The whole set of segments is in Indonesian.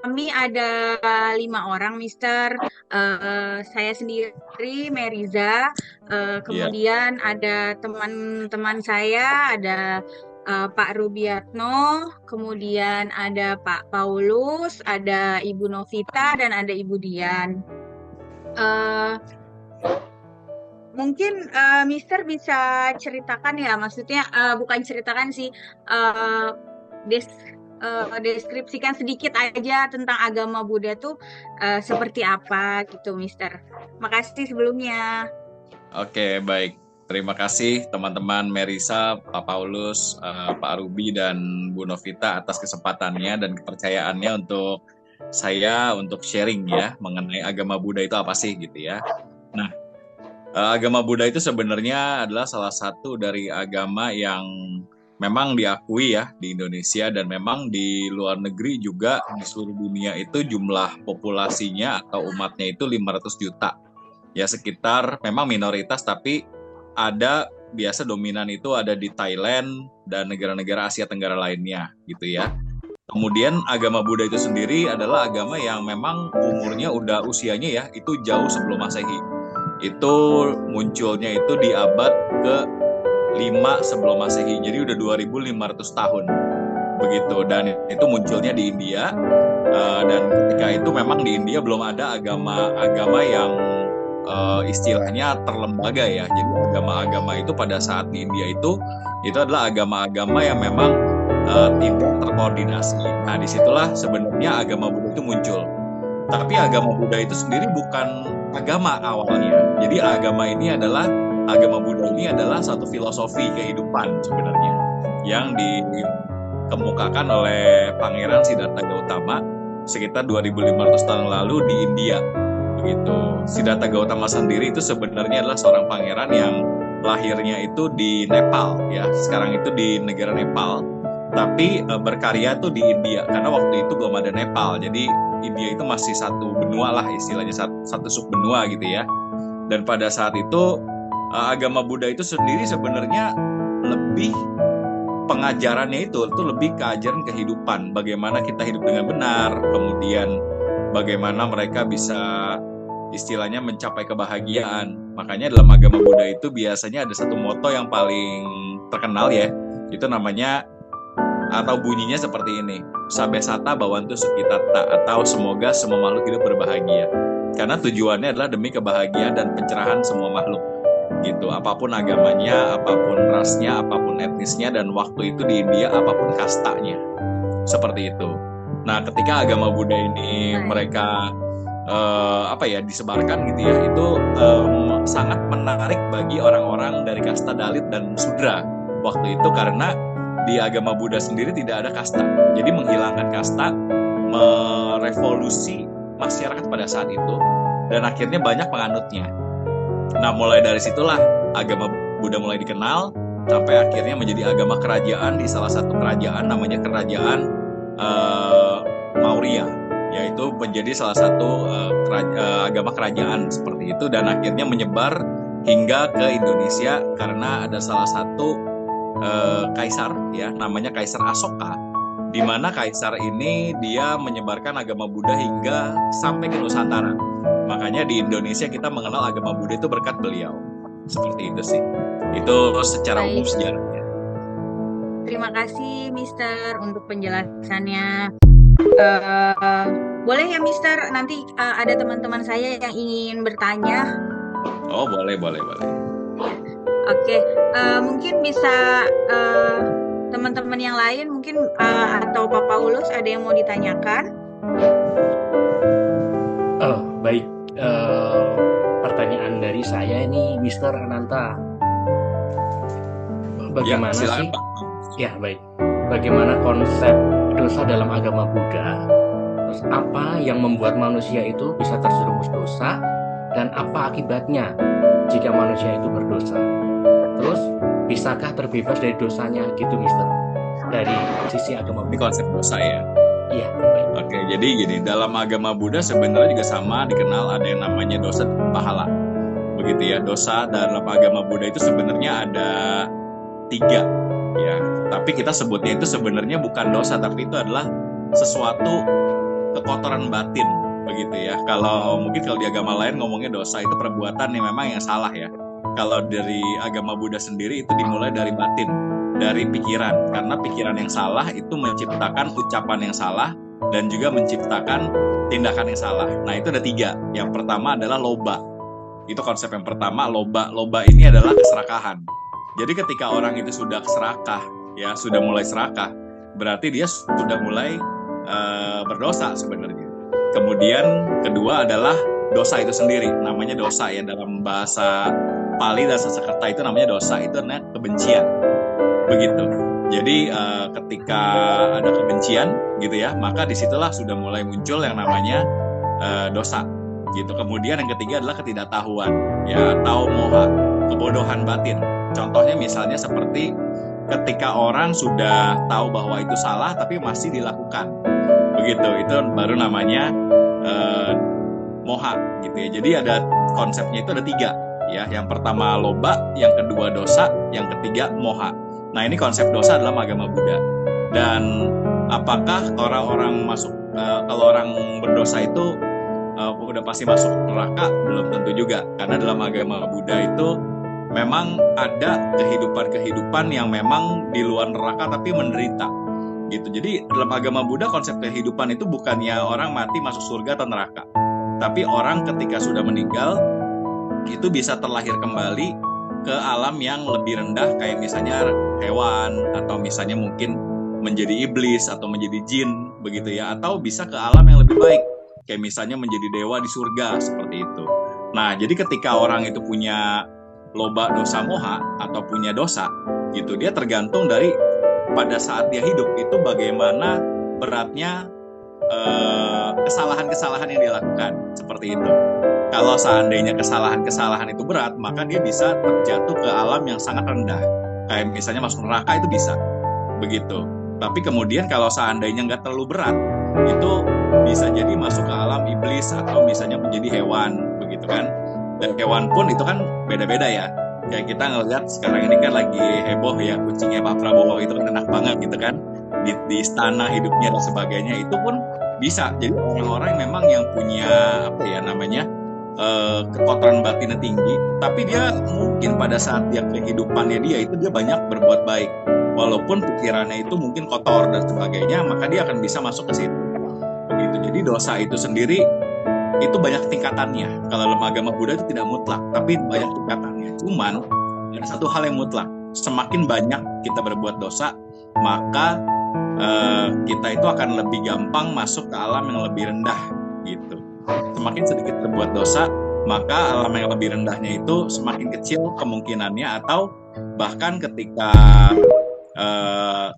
Kami ada 5 orang, Mister. Saya sendiri, Meriza. Iya. Kemudian ada teman-teman saya, ada Pak Rubiatno, kemudian ada Pak Paulus, ada Ibu Novita, dan ada Ibu Dian. Eh, Mungkin Mister bisa ceritakan ya, maksudnya bukan ceritakan sih, eh, des- deskripsikan sedikit aja tentang agama Buddha tuh seperti apa gitu, Mister. Makasih sebelumnya. Oke, baik. Terima kasih teman-teman Merisa, Pak Paulus, Pak Ruby, dan Bu Novita atas kesempatannya dan kepercayaannya untuk sharing ya mengenai agama Buddha itu apa sih gitu ya. Nah, agama Buddha itu sebenarnya adalah salah satu dari agama yang memang diakui ya di Indonesia dan memang di luar negeri juga di seluruh dunia itu jumlah populasinya atau umatnya itu 500 juta. Ya sekitar memang minoritas tapi ada biasa dominan itu ada di Thailand dan negara-negara Asia Tenggara lainnya gitu ya. Kemudian agama Buddha itu sendiri adalah agama yang memang umurnya usianya ya itu jauh sebelum Masehi. Itu munculnya itu di abad ke-5 sebelum Masehi. Jadi udah 2500 tahun begitu dan itu munculnya di India. Dan ketika itu memang di India belum ada agama-agama yang istilahnya terlembaga ya. Jadi agama-agama itu pada saat di India itu adalah agama-agama yang memang tidak terkoordinasi. Nah disitulah sebenarnya agama Buddha itu muncul. Tapi agama Buddha itu sendiri bukan agama awalnya. Jadi agama Buddha ini adalah satu filosofi kehidupan sebenarnya yang dikemukakan oleh Pangeran Siddhartha Gautama sekitar 2500 tahun lalu di India. Begitu. Siddhartha Gautama sendiri itu sebenarnya adalah seorang pangeran yang lahirnya itu di Nepal ya. Sekarang itu di negara Nepal. Tapi berkarya tuh di India karena waktu itu belum ada Nepal. Jadi India itu masih satu benua lah istilahnya satu subbenua gitu ya. Dan pada saat itu agama Buddha itu sendiri sebenarnya lebih pengajarannya itu lebih ke ajaran kehidupan, bagaimana kita hidup dengan benar, kemudian bagaimana mereka bisa istilahnya mencapai kebahagiaan. Makanya dalam agama Buddha itu biasanya ada satu moto yang paling terkenal ya, itu namanya atau bunyinya seperti ini, Sabesata Bhavantu Sukhitata, atau semoga semua makhluk hidup berbahagia. Karena tujuannya adalah demi kebahagiaan dan pencerahan semua makhluk gitu, apapun agamanya, apapun rasnya, apapun etnisnya, dan waktu itu di India apapun kastanya seperti itu. Nah ketika agama Buddha ini mereka disebarkan gitu ya, itu sangat menarik bagi orang-orang dari kasta Dalit dan Sudra waktu itu karena di agama Buddha sendiri tidak ada kasta. Jadi menghilangkan kasta, merevolusi masyarakat pada saat itu, dan akhirnya banyak penganutnya. Nah mulai dari situlah agama Buddha mulai dikenal, sampai akhirnya menjadi agama kerajaan di salah satu kerajaan namanya kerajaan Maurya, yaitu menjadi salah satu agama kerajaan seperti itu, dan akhirnya menyebar hingga ke Indonesia karena ada salah satu kaisar ya namanya Kaisar Asoka, di mana kaisar ini dia menyebarkan agama Buddha hingga sampai ke Nusantara. Makanya di Indonesia kita mengenal agama Buddha itu berkat beliau. Seperti itu sih. Itu secara umum Baik, sejarahnya. terima kasih, Mister, untuk penjelasannya. Eh, Boleh ya, Mister, nanti ada teman-teman saya yang ingin bertanya. Oh boleh boleh boleh. Oke, mungkin bisa teman-teman yang lain mungkin atau Pak Paulus ada yang mau ditanyakan? Oh, baik. Pertanyaan dari saya ini, Mister Ananta. Ya Bagaimana silakan sih? Pak. Ya, baik. Bagaimana konsep dosa dalam agama Buddha? Terus apa yang membuat manusia itu bisa terjerumus dosa? Dan apa akibatnya jika manusia itu berdosa? Terus, bisakah terbebas dari dosanya gitu, Mister? Dari sisi agama Ini Buddha. konsep dosa ya. Iya, baik. Oke, jadi gini, dalam agama Buddha sebenarnya juga sama, dikenal ada yang namanya dosa dan pahala. Begitu ya, dosa dalam agama Buddha itu sebenarnya ada 3 ya. Tapi kita sebutnya itu sebenarnya bukan dosa, tapi itu adalah sesuatu kekotoran batin, begitu ya. Kalau mungkin kalau di agama lain ngomongnya dosa itu perbuatan yang memang yang salah ya. Kalau dari agama Buddha sendiri itu dimulai dari batin, dari pikiran, karena pikiran yang salah itu menciptakan ucapan yang salah dan juga menciptakan tindakan yang salah. Nah, itu ada 3. Yang pertama adalah loba. Itu konsep yang pertama, loba. Loba ini adalah keserakahan. Jadi ketika orang itu sudah serakah, ya sudah mulai serakah, berarti dia sudah mulai berdosa sebenarnya. Kemudian kedua adalah dosa itu sendiri, namanya dosa ya, dalam bahasa Pali dan Sanskerta itu namanya dosa, itu namanya kebencian. Begitu. Jadi ketika ada kebencian gitu ya, maka disitulah sudah mulai muncul yang namanya dosa gitu. Kemudian yang ketiga adalah ketidaktahuan ya, atau moha, kebodohan batin. Contohnya misalnya seperti ketika orang sudah tahu bahwa itu salah tapi masih dilakukan, begitu, itu baru namanya moha gitu ya. Jadi ada konsepnya itu ada 3 ya. Yang pertama loba, yang kedua dosa, yang ketiga moha. Nah, ini konsep dosa dalam agama Buddha. Dan apakah orang-orang masuk kalau orang berdosa itu udah pasti masuk neraka? Belum tentu juga, karena dalam agama Buddha itu memang ada kehidupan-kehidupan yang memang di luar neraka tapi menderita gitu. Jadi dalam agama Buddha konsep kehidupan itu bukannya orang mati masuk surga atau neraka, tapi orang ketika sudah meninggal itu bisa terlahir kembali ke alam yang lebih rendah, kayak misalnya hewan, atau misalnya mungkin menjadi iblis atau menjadi jin begitu ya, atau bisa ke alam yang lebih baik, kayak misalnya menjadi dewa di surga, seperti itu. Nah, jadi ketika orang itu punya loba, dosa, moha, atau punya dosa gitu, dia tergantung dari pada saat dia hidup itu bagaimana beratnya kesalahan-kesalahan yang dilakukan, seperti itu. Kalau seandainya kesalahan-kesalahan itu berat, maka dia bisa terjatuh ke alam yang sangat rendah, kayak misalnya masuk neraka, itu bisa begitu. Tapi kemudian kalau seandainya nggak terlalu berat, itu bisa jadi masuk ke alam iblis atau misalnya menjadi hewan, begitu kan. Dan hewan pun itu kan beda-beda ya. Kayak kita ngelihat sekarang ini kan lagi heboh ya, kucingnya Pak Prabowo itu kan enak banget gitu kan, di istana hidupnya dan sebagainya, itu pun bisa. Jadi orang-orang memang yang punya apa ya namanya kekotoran batinnya tinggi, tapi dia mungkin pada saat dia kehidupannya dia banyak berbuat baik, walaupun pikirannya itu mungkin kotor dan sebagainya, maka dia akan bisa masuk ke situ. Begitu. Jadi dosa itu sendiri itu banyak tingkatannya. Kalau dalam agama Buddha itu tidak mutlak, tapi banyak tingkatannya. Cuman ada satu hal yang mutlak, semakin banyak kita berbuat dosa, maka kita itu akan lebih gampang masuk ke alam yang lebih rendah gitu. Semakin sedikit berbuat dosa, maka alam yang lebih rendahnya itu semakin kecil kemungkinannya, atau bahkan ketika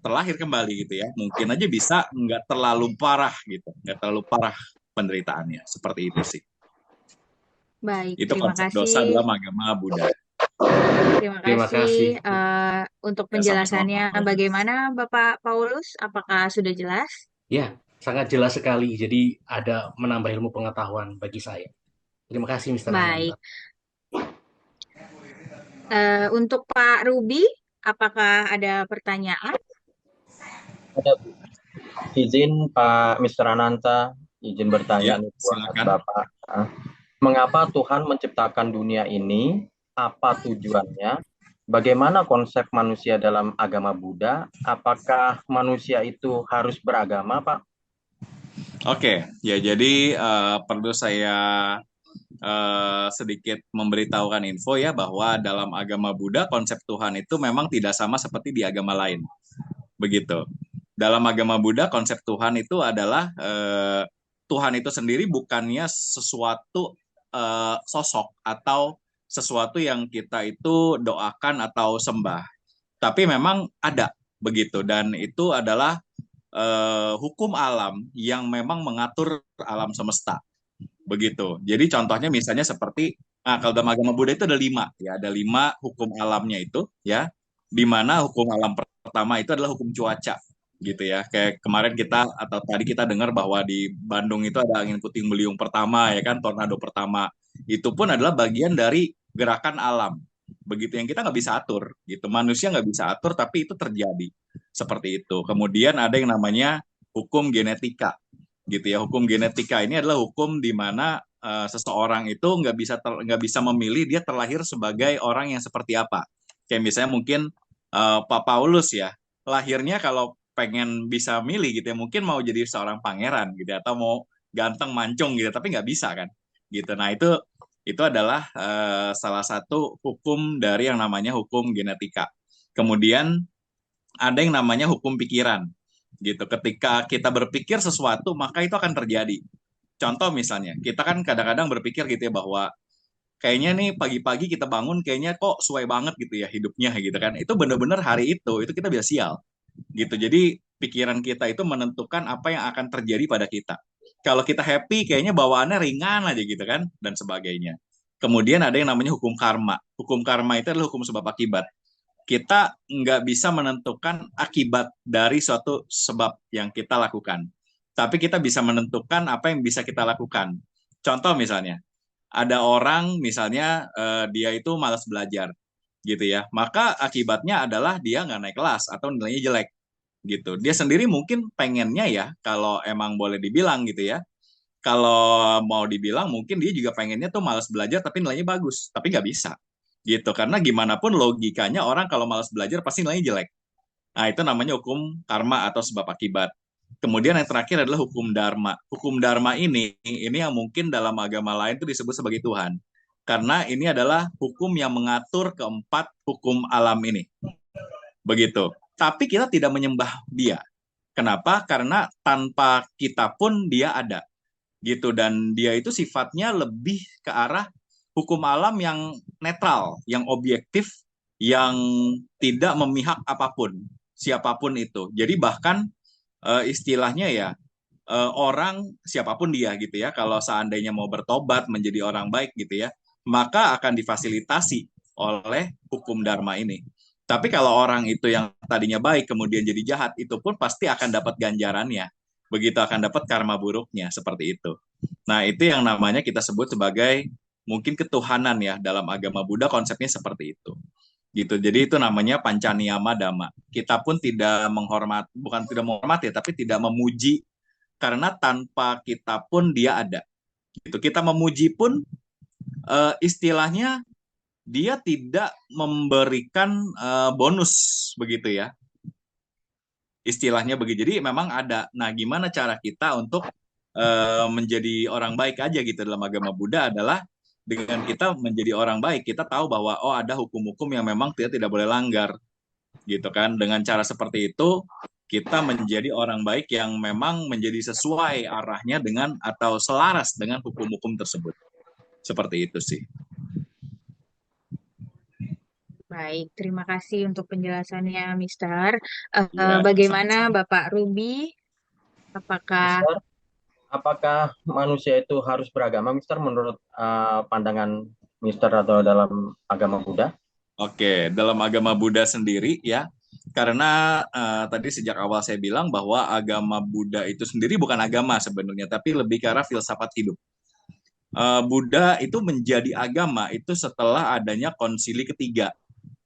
terlahir kembali gitu ya, mungkin aja bisa nggak terlalu parah gitu, nggak terlalu parah penderitaannya, seperti itu sih. Baik, Itu terima konsep kasih. dosa dalam agama Buddha. Terima kasih untuk penjelasannya. Sama-sama. Bagaimana Bapak Paulus? Apakah sudah jelas? Ya, sangat jelas sekali. Jadi ada menambah ilmu pengetahuan bagi saya. Terima kasih, Mr. Baik. Ananta. Untuk Pak Ruby, apakah ada pertanyaan? Ada, Bu. Izin Pak Mr. Ananta, izin bertanya nih buat Bapak. Mengapa Tuhan menciptakan dunia ini? Apa tujuannya? Bagaimana konsep manusia dalam agama Buddha? Apakah manusia itu harus beragama, Pak? Oke, ya jadi perlu saya sedikit memberitahukan info ya, bahwa dalam agama Buddha konsep Tuhan itu memang tidak sama seperti di agama lain. Begitu. Dalam agama Buddha konsep Tuhan itu adalah Tuhan itu sendiri bukannya sesuatu sosok atau sesuatu yang kita itu doakan atau sembah, tapi memang ada begitu, dan itu adalah hukum alam yang memang mengatur alam semesta begitu. Jadi contohnya misalnya seperti kalau dalam agama Buddha itu ada 5 ya, ada 5 hukum alamnya itu ya, di mana hukum alam pertama itu adalah hukum cuaca gitu ya. Kayak kemarin kita atau tadi kita dengar bahwa di Bandung itu ada angin puting beliung pertama ya kan, tornado pertama. Itu pun adalah bagian dari gerakan alam begitu, yang kita nggak bisa atur gitu, manusia nggak bisa atur, tapi itu terjadi seperti itu. Kemudian ada yang namanya hukum genetika gitu ya. Hukum genetika ini adalah hukum di mana seseorang itu nggak bisa memilih dia terlahir sebagai orang yang seperti apa. Kayak misalnya mungkin Pak Paulus ya, lahirnya kalau pengen bisa milih gitu ya, mungkin mau jadi seorang pangeran gitu ya, atau mau ganteng mancung gitu, tapi nggak bisa kan, gitu. Nah itu adalah salah satu hukum dari yang namanya hukum genetika. Kemudian ada yang namanya hukum pikiran, gitu. Ketika kita berpikir sesuatu, maka itu akan terjadi. Contoh misalnya, kita kan kadang-kadang berpikir gitu ya bahwa kayaknya nih pagi-pagi kita bangun kayaknya kok suai banget gitu ya hidupnya gitu kan. Itu benar-benar hari itu kita bisa sial gitu. Jadi pikiran kita itu menentukan apa yang akan terjadi pada kita. Kalau kita happy kayaknya bawaannya ringan aja gitu kan dan sebagainya. Kemudian ada yang namanya hukum karma. Hukum karma itu adalah hukum sebab akibat. Kita nggak bisa menentukan akibat dari suatu sebab yang kita lakukan. Tapi kita bisa menentukan apa yang bisa kita lakukan. Contoh misalnya, ada orang misalnya dia itu malas belajar gitu ya, maka akibatnya adalah dia nggak naik kelas atau nilainya jelek gitu. Dia sendiri mungkin pengennya ya, kalau emang boleh dibilang gitu ya, kalau mau dibilang mungkin dia juga pengennya tuh malas belajar tapi nilainya bagus, tapi nggak bisa gitu. Karena gimana pun logikanya orang kalau malas belajar pasti nilainya jelek. Nah, itu namanya hukum karma atau sebab akibat. Kemudian yang terakhir adalah hukum dharma. Hukum dharma ini yang mungkin dalam agama lain itu disebut sebagai Tuhan. Karena ini adalah hukum yang mengatur keempat hukum alam ini. Begitu. Tapi kita tidak menyembah dia. Kenapa? Karena tanpa kita pun dia ada. Gitu. Dan dia itu sifatnya lebih ke arah hukum alam yang netral, yang objektif, yang tidak memihak apapun, siapapun itu. Jadi bahkan istilahnya ya orang siapapun dia gitu ya, kalau seandainya mau bertobat menjadi orang baik gitu ya, maka akan difasilitasi oleh hukum dharma ini. Tapi kalau orang itu yang tadinya baik kemudian jadi jahat, itu pun pasti akan dapat ganjarannya. Begitu akan dapat karma buruknya seperti itu. Nah, itu yang namanya kita sebut sebagai mungkin ketuhanan ya, dalam agama Buddha konsepnya seperti itu. Gitu. Jadi itu namanya pancaniyama dhamma. Kita pun tidak menghormat, bukan tidak menghormati, tapi tidak memuji, karena tanpa kita pun dia ada. Gitu. Kita memuji pun istilahnya dia tidak memberikan bonus begitu ya. Istilahnya begitu. Jadi memang ada. Nah, gimana cara kita untuk menjadi orang baik aja gitu dalam agama Buddha adalah dengan kita menjadi orang baik, kita tahu bahwa oh ada hukum-hukum yang memang kita tidak boleh langgar, gitu kan. Dengan cara seperti itu, kita menjadi orang baik yang memang menjadi sesuai arahnya dengan atau selaras dengan hukum-hukum tersebut. Seperti itu sih. Baik, terima kasih untuk penjelasannya, Mister. Bagaimana Bapak Ruby? Apakah Mister, apakah manusia itu harus beragama, Mister, menurut pandangan Mister atau dalam agama Buddha? Oke, dalam agama Buddha sendiri ya, karena tadi sejak awal saya bilang bahwa agama Buddha itu sendiri bukan agama sebenarnya, tapi lebih ke arah filsafat hidup. Buddha itu menjadi agama itu setelah adanya konsili ketiga.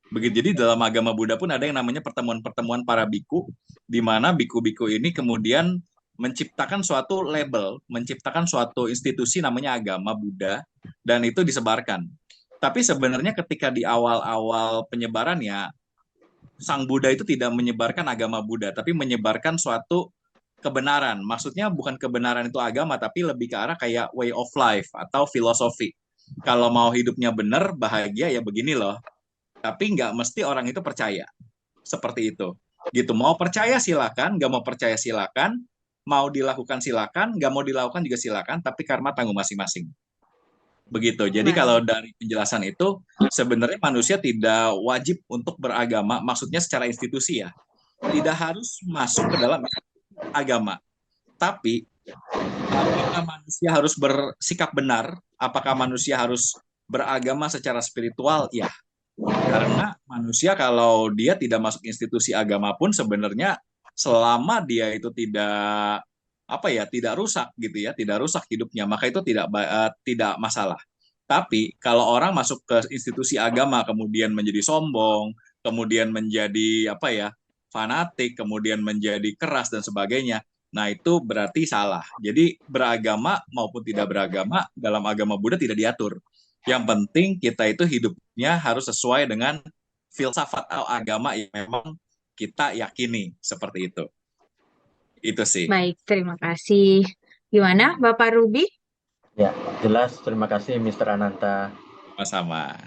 Begitu. Jadi dalam agama Buddha pun ada yang namanya pertemuan-pertemuan para biku, di mana biku-biku ini kemudian menciptakan suatu label, menciptakan suatu institusi namanya agama Buddha, dan itu disebarkan. Tapi sebenarnya ketika di awal-awal penyebarannya, Sang Buddha itu tidak menyebarkan agama Buddha, tapi menyebarkan suatu kebenaran. Maksudnya bukan kebenaran itu agama, tapi lebih ke arah kayak way of life atau filosofi. Kalau mau hidupnya benar, bahagia ya begini loh. Tapi nggak mesti orang itu percaya. Seperti itu. Gitu. Mau percaya silakan, nggak mau percaya silakan, mau dilakukan silakan, nggak mau dilakukan juga silakan, tapi karma tanggung masing-masing. Begitu. Jadi kalau dari penjelasan itu, sebenarnya manusia tidak wajib untuk beragama, maksudnya secara institusi ya. Tidak harus masuk ke dalam agama. Tapi, apakah manusia harus bersikap benar? Apakah manusia harus beragama secara spiritual? Ya, karena manusia kalau dia tidak masuk institusi agama pun sebenarnya selama dia itu tidak tidak rusak gitu ya, tidak rusak hidupnya, maka itu tidak masalah. Tapi kalau orang masuk ke institusi agama kemudian menjadi sombong, kemudian menjadi fanatik, kemudian menjadi keras dan sebagainya, Nah, itu berarti salah. Jadi beragama maupun tidak beragama dalam agama Buddha tidak diatur. Yang penting kita itu hidupnya harus sesuai dengan filsafat atau agama yang memang kita yakini seperti itu. Itu sih. Baik, terima kasih. Gimana, Bapak Ruby? Ya, jelas. Terima kasih, Mr. Ananta. Sama-sama.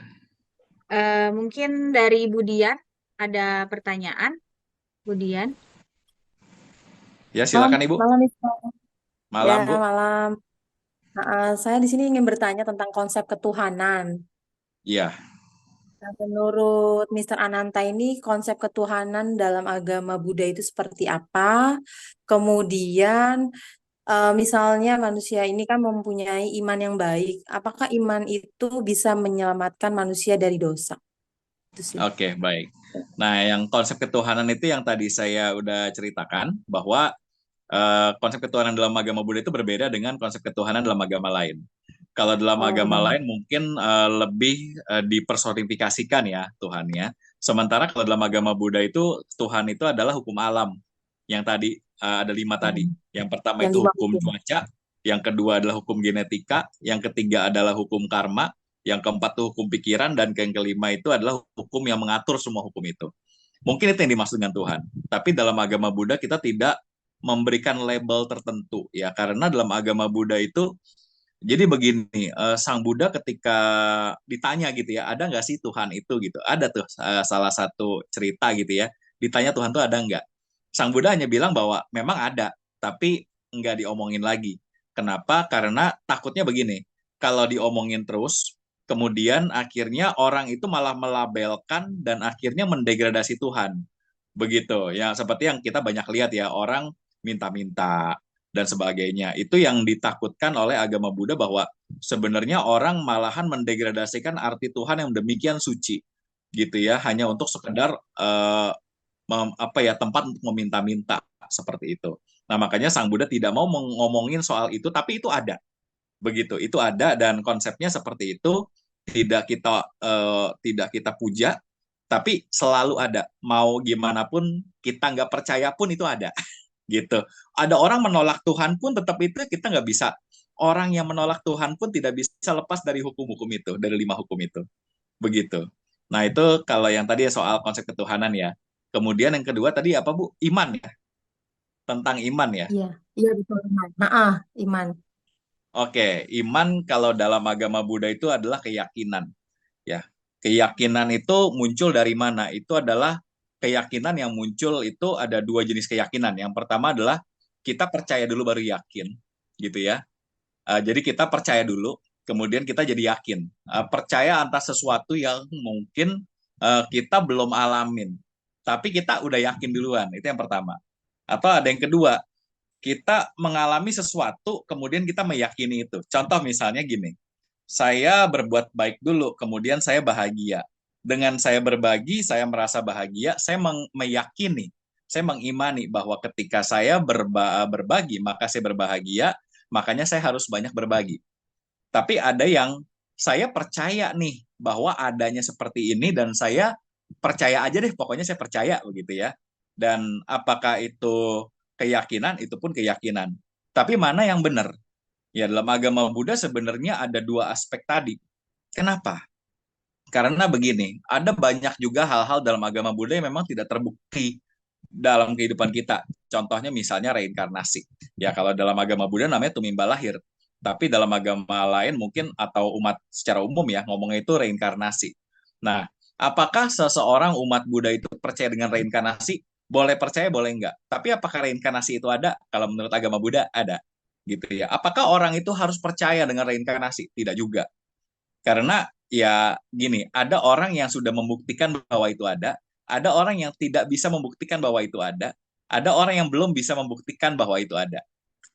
Mungkin dari Ibu Dian ada pertanyaan, Bu Dian. Ya, silakan Ibu. Malam, Malam, ya, Bu. malam. Saya di sini ingin bertanya tentang konsep ketuhanan. Iya. Nah, menurut Mr. Ananta ini konsep ketuhanan dalam agama Buddha itu seperti apa? Kemudian misalnya manusia ini kan mempunyai iman yang baik. Apakah iman itu bisa menyelamatkan manusia dari dosa? Itu sih. Oke, baik. Nah, yang konsep ketuhanan itu yang tadi saya udah ceritakan bahwa konsep ketuhanan dalam agama Buddha itu berbeda dengan konsep ketuhanan dalam agama lain. Kalau dalam agama lain mungkin lebih dipersonifikasikan ya Tuhannya. Sementara kalau dalam agama Buddha itu Tuhan itu adalah hukum alam. Yang tadi ada 5 tadi. Yang pertama Yang itu lima hukum cuaca, yang kedua adalah hukum genetika, yang ketiga adalah hukum karma, yang keempat itu hukum pikiran, dan yang kelima itu adalah hukum yang mengatur semua hukum itu. Mungkin itu yang dimaksud dengan Tuhan. Tapi dalam agama Buddha kita tidak memberikan label tertentu ya, karena dalam agama Buddha itu jadi begini, Sang Buddha ketika ditanya gitu ya, ada nggak sih Tuhan itu gitu? Ada tuh salah satu cerita gitu ya, ditanya Tuhan tuh ada nggak? Sang Buddha hanya bilang bahwa memang ada, tapi nggak diomongin lagi. Kenapa? Karena takutnya begini, kalau diomongin terus, kemudian akhirnya orang itu malah melabelkan dan akhirnya mendegradasi Tuhan. Begitu, ya seperti yang kita banyak lihat ya, orang minta-minta, dan sebagainya. Itu yang ditakutkan oleh agama Buddha bahwa sebenarnya orang malahan mendegradasikan arti Tuhan yang demikian suci gitu ya, hanya untuk sekedar tempat untuk meminta-minta seperti itu. Nah, makanya Sang Buddha tidak mau ngomongin soal itu, tapi itu ada. Begitu, itu ada dan konsepnya seperti itu, tidak kita puja, tapi selalu ada. Mau gimana pun kita nggak percaya pun itu ada. Gitu. Ada orang menolak Tuhan pun tetap itu kita nggak bisa. Orang yang menolak Tuhan pun tidak bisa lepas dari hukum-hukum itu, dari 5 hukum itu. Begitu. Nah itu kalau yang tadi soal konsep ketuhanan ya. Kemudian yang kedua tadi apa Bu? Iman ya. Tentang iman ya. Iya, iya betul iman. Iman. Oke, iman kalau dalam agama Buddha itu adalah keyakinan. Ya, keyakinan itu muncul dari mana? Itu adalah keyakinan yang muncul itu ada 2 jenis keyakinan. Yang pertama adalah kita percaya dulu baru yakin, gitu ya. Jadi kita percaya dulu, kemudian kita jadi yakin. Percaya atas sesuatu yang mungkin kita belum alamin, tapi kita udah yakin duluan. Itu yang pertama. Atau ada yang kedua, kita mengalami sesuatu, kemudian kita meyakini itu. Contoh misalnya gini, saya berbuat baik dulu, kemudian saya bahagia. Dengan saya berbagi, saya merasa bahagia, saya meyakini, saya mengimani bahwa ketika saya berbagi, maka saya berbahagia, makanya saya harus banyak berbagi. Tapi ada yang saya percaya nih, bahwa adanya seperti ini, dan saya percaya aja deh, pokoknya saya percaya begitu ya. Dan apakah itu keyakinan, itu pun keyakinan. Tapi mana yang benar? Ya, dalam agama Buddha sebenarnya ada 2 aspek tadi. Kenapa? Karena begini, ada banyak juga hal-hal dalam agama Buddha yang memang tidak terbukti dalam kehidupan kita. Contohnya misalnya reinkarnasi. Ya, kalau dalam agama Buddha namanya tumimba lahir. Tapi dalam agama lain mungkin atau umat secara umum ya ngomongnya itu reinkarnasi. Nah, apakah seseorang umat Buddha itu percaya dengan reinkarnasi? Boleh percaya, boleh enggak. Tapi apakah reinkarnasi itu ada? Kalau menurut agama Buddha ada. Gitu ya. Apakah orang itu harus percaya dengan reinkarnasi? Tidak juga. Karena ya gini, ada orang yang sudah membuktikan bahwa itu ada orang yang tidak bisa membuktikan bahwa itu ada orang yang belum bisa membuktikan bahwa itu ada.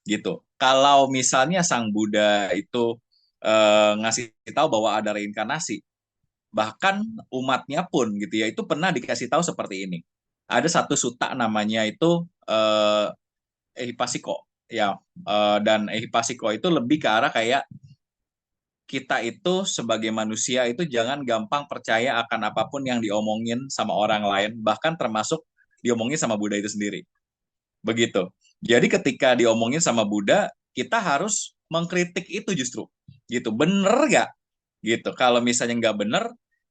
Gitu. Kalau misalnya Sang Buddha itu ngasih tahu bahwa ada reinkarnasi, bahkan umatnya pun gitu ya, itu pernah dikasih tahu seperti ini. Ada satu sutta namanya itu Ehipasiko ya, dan Ehipasiko itu lebih ke arah kayak kita itu sebagai manusia itu jangan gampang percaya akan apapun yang diomongin sama orang lain, bahkan termasuk diomongin sama Buddha itu sendiri. Begitu. Jadi ketika diomongin sama Buddha, kita harus mengkritik itu justru, gitu. Bener nggak? Gitu. Kalau misalnya nggak bener,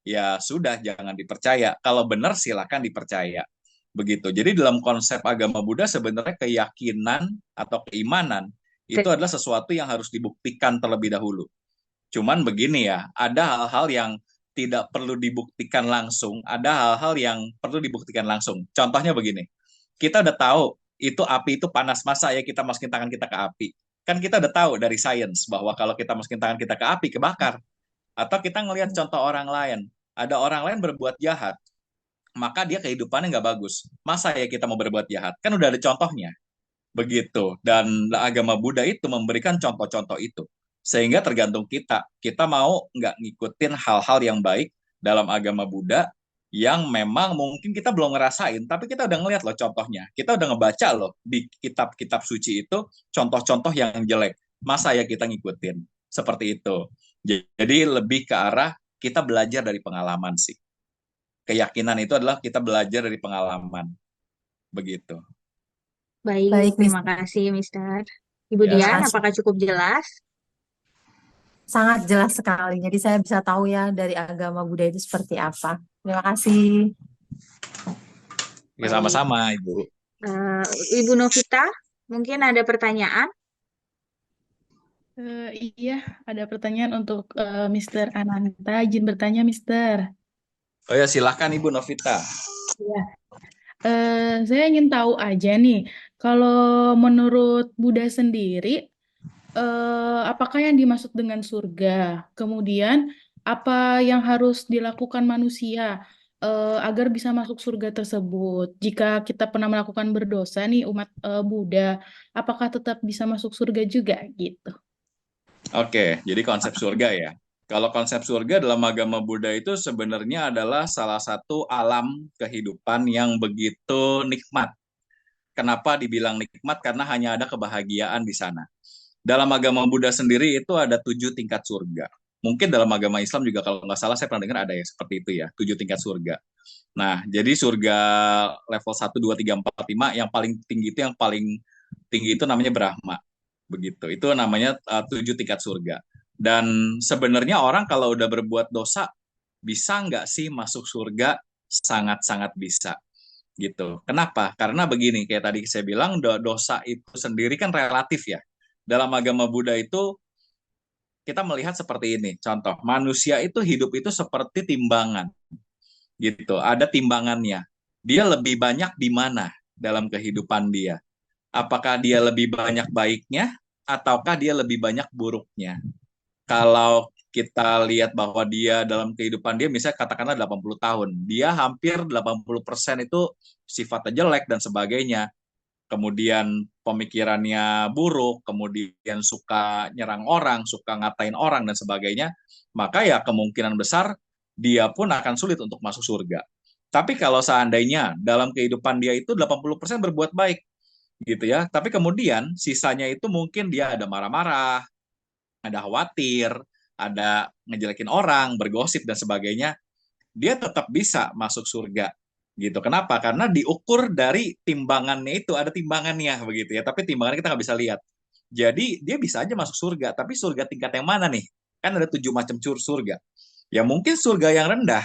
ya sudah jangan dipercaya. Kalau bener silakan dipercaya. Begitu. Jadi dalam konsep agama Buddha sebenarnya keyakinan atau keimanan itu adalah sesuatu yang harus dibuktikan terlebih dahulu. Cuman begini ya, ada hal-hal yang tidak perlu dibuktikan langsung, ada hal-hal yang perlu dibuktikan langsung. Contohnya begini, kita udah tahu itu api itu panas, masa ya kita masukin tangan kita ke api. Kan kita udah tahu dari sains bahwa kalau kita masukin tangan kita ke api, kebakar. Atau kita ngelihat contoh orang lain, ada orang lain berbuat jahat, maka dia kehidupannya nggak bagus. Masa ya kita mau berbuat jahat? Kan udah ada contohnya. Begitu. Dan agama Buddha itu memberikan contoh-contoh itu. Sehingga tergantung kita. Kita mau nggak ngikutin hal-hal yang baik dalam agama Buddha yang memang mungkin kita belum ngerasain, tapi kita udah ngeliat loh contohnya. Kita udah ngebaca loh di kitab-kitab suci itu contoh-contoh yang jelek. Masa ya kita ngikutin? Seperti itu. Jadi lebih ke arah kita belajar dari pengalaman sih. Keyakinan itu adalah kita belajar dari pengalaman. Begitu. Baik, Baik, terima Mister. kasih, Mister. Ibu Ya, Dian, Makasih. apakah cukup jelas? Sangat jelas sekali. Jadi saya bisa tahu ya dari agama Buddha itu seperti apa. Terima kasih. ya sama-sama, Ibu. Ibu Novita, mungkin ada pertanyaan? Iya, ada pertanyaan untuk Mr. Ananta. Izin bertanya, Mr. Oh ya, silahkan Ibu Novita. Iya. Saya ingin tahu aja nih, kalau menurut Buddha sendiri, apakah yang dimaksud dengan surga? Kemudian, apa yang harus dilakukan manusia agar bisa masuk surga tersebut? Jika kita pernah melakukan berdosa nih, umat Buddha, apakah tetap bisa masuk surga juga gitu? Oke, jadi konsep surga ya. Kalau konsep surga dalam agama Buddha itu sebenarnya adalah salah satu alam kehidupan yang begitu nikmat. Kenapa dibilang nikmat? Karena hanya ada kebahagiaan di sana. Dalam agama Buddha sendiri itu ada 7 tingkat surga. Mungkin dalam agama Islam juga kalau nggak salah saya pernah dengar ada yang seperti itu ya, 7 tingkat surga. Nah, jadi surga level 1, 2, 3, 4, 5 yang paling tinggi itu namanya Brahma. Begitu. Itu namanya 7 tingkat surga. Dan sebenarnya orang kalau udah berbuat dosa bisa nggak sih masuk surga? Sangat-sangat bisa gitu. Kenapa? Karena begini, kayak tadi saya bilang dosa itu sendiri kan relatif ya. Dalam agama Buddha itu kita melihat seperti ini. Contoh, manusia itu hidup itu seperti timbangan gitu. Ada timbangannya. Dia lebih banyak di mana dalam kehidupan dia? Apakah dia lebih banyak baiknya ataukah dia lebih banyak buruknya? Kalau kita lihat bahwa dia dalam kehidupan dia misalnya katakanlah 80 tahun, dia hampir 80% itu sifatnya jelek dan sebagainya. Kemudian pemikirannya buruk, kemudian suka nyerang orang, suka ngatain orang dan sebagainya, maka ya kemungkinan besar dia pun akan sulit untuk masuk surga. Tapi kalau seandainya dalam kehidupan dia itu 80% berbuat baik, gitu ya. Tapi kemudian sisanya itu mungkin dia ada marah-marah, ada khawatir, ada ngejelekin orang, bergosip dan sebagainya, dia tetap bisa masuk surga. Gitu. Kenapa? Karena diukur dari timbangannya itu, ada timbangannya begitu ya. Tapi timbangannya kita nggak bisa lihat. Jadi dia bisa aja masuk surga, tapi surga tingkat yang mana nih? Kan ada 7 macam surga. Ya mungkin surga yang rendah.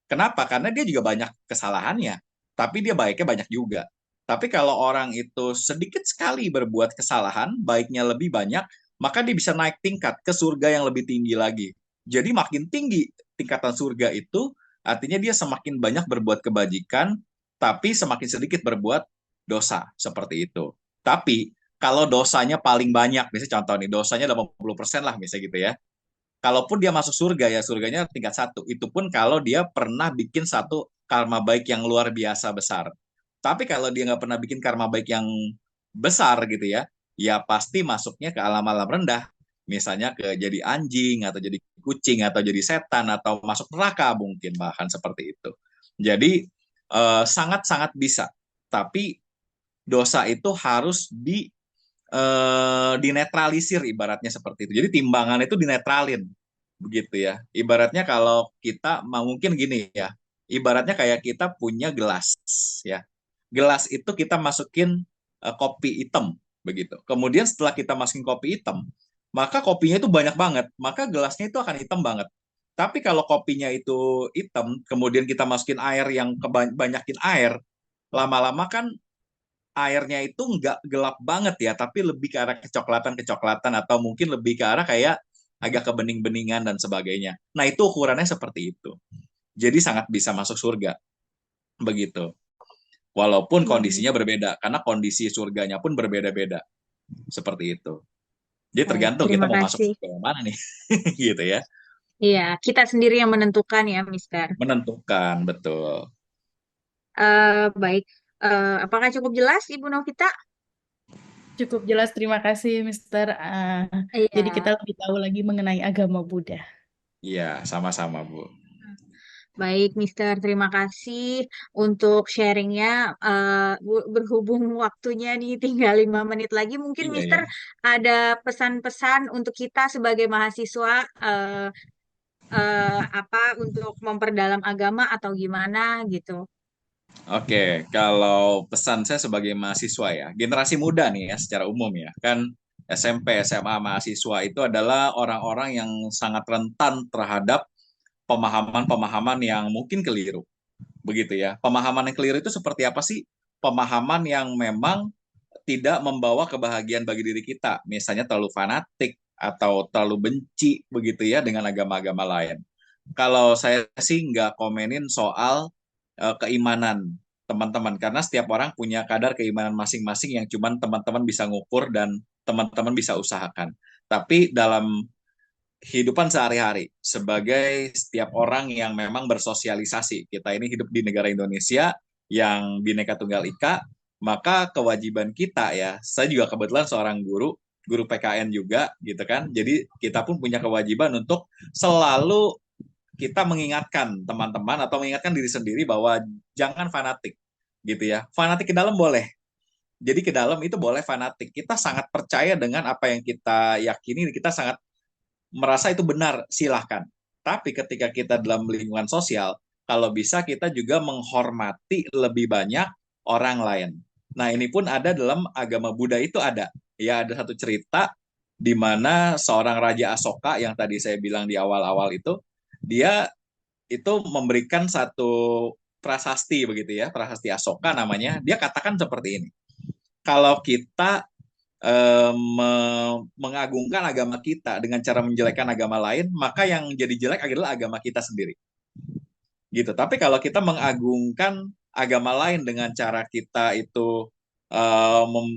Kenapa? Karena dia juga banyak kesalahannya, tapi dia baiknya banyak juga. Tapi kalau orang itu sedikit sekali berbuat kesalahan, baiknya lebih banyak, maka dia bisa naik tingkat ke surga yang lebih tinggi lagi. Jadi makin tinggi tingkatan surga itu, artinya dia semakin banyak berbuat kebajikan, tapi semakin sedikit berbuat dosa, seperti itu. Tapi kalau dosanya paling banyak, misalnya contoh nih, dosanya 80% lah, misalnya gitu ya. Kalaupun dia masuk surga, ya surganya tingkat 1. Itu pun kalau dia pernah bikin satu karma baik yang luar biasa besar. Tapi kalau dia nggak pernah bikin karma baik yang besar gitu ya pasti masuknya ke alam-alam rendah. Misalnya ke jadi anjing, atau jadi kucing, atau jadi setan, atau masuk neraka mungkin bahkan seperti itu. Jadi sangat-sangat bisa. Tapi dosa itu harus dinetralisir ibaratnya seperti itu. Jadi timbangan itu dinetralin begitu ya. Ibaratnya kalau kita mungkin gini ya. Ibaratnya kayak kita punya gelas ya. Gelas itu kita masukin kopi hitam begitu. Kemudian setelah kita masukin kopi hitam, maka kopinya itu banyak banget, maka gelasnya itu akan hitam banget. Tapi kalau kopinya itu hitam, kemudian kita masukin air yang kebanyakin air, lama-lama kan airnya itu nggak gelap banget ya, tapi lebih ke arah kecoklatan-kecoklatan atau mungkin lebih ke arah kayak agak kebening-beningan dan sebagainya. Nah, itu ukurannya seperti itu. Jadi sangat bisa masuk surga. Begitu. Walaupun kondisinya berbeda, karena kondisi surganya pun berbeda-beda. Seperti itu. Jadi Baik, tergantung kita terima mau masuk kasih. ke mana nih. Gitu ya. Iya, kita sendiri yang menentukan ya, Mister. Menentukan, betul. Baik, apakah cukup jelas, Ibu Novita? Cukup jelas, terima kasih, Mister. Jadi Iya, kita lebih tahu lagi mengenai agama Buddha. Iya, sama-sama, Bu. baik, Mister. Terima kasih untuk sharingnya. Berhubung waktunya nih tinggal 5 menit lagi, mungkin Iya, ya. Mister ada pesan-pesan untuk kita sebagai mahasiswa, apa untuk memperdalam agama atau gimana gitu. Oke, kalau pesan saya sebagai mahasiswa ya, generasi muda nih ya secara umum ya, kan SMP, SMA, mahasiswa itu adalah orang-orang yang sangat rentan terhadap pemahaman-pemahaman yang mungkin keliru. Begitu ya. Pemahaman yang keliru itu seperti apa sih? Pemahaman yang memang tidak membawa kebahagiaan bagi diri kita. Misalnya terlalu fanatik atau terlalu benci begitu ya dengan agama-agama lain. Kalau saya sih nggak komenin soal keimanan teman-teman karena setiap orang punya kadar keimanan masing-masing yang cuman teman-teman bisa ngukur dan teman-teman bisa usahakan. Tapi dalam kehidupan sehari-hari sebagai setiap orang yang memang bersosialisasi. Kita ini hidup di negara Indonesia yang Bhinneka Tunggal Ika, maka kewajiban kita ya, saya juga kebetulan seorang guru PKN juga gitu kan. Jadi kita pun punya kewajiban untuk selalu kita mengingatkan teman-teman atau mengingatkan diri sendiri bahwa jangan fanatik gitu ya. Fanatik ke dalam boleh. Jadi ke dalam itu boleh fanatik. Kita sangat percaya dengan apa yang kita yakini, kita sangat merasa itu benar, silahkan. Tapi ketika kita dalam lingkungan sosial, kalau bisa kita juga menghormati lebih banyak orang lain. Nah, ini pun ada dalam agama Buddha itu ada. Ya, ada satu cerita di mana seorang Raja Asoka yang tadi saya bilang di awal-awal itu, dia itu memberikan satu prasasti begitu ya, prasasti Asoka namanya. Dia katakan seperti ini. Kalau kita mengagungkan agama kita dengan cara menjelekkan agama lain, maka yang jadi jelek adalah agama kita sendiri. Gitu. Tapi kalau kita mengagungkan agama lain dengan cara kita itu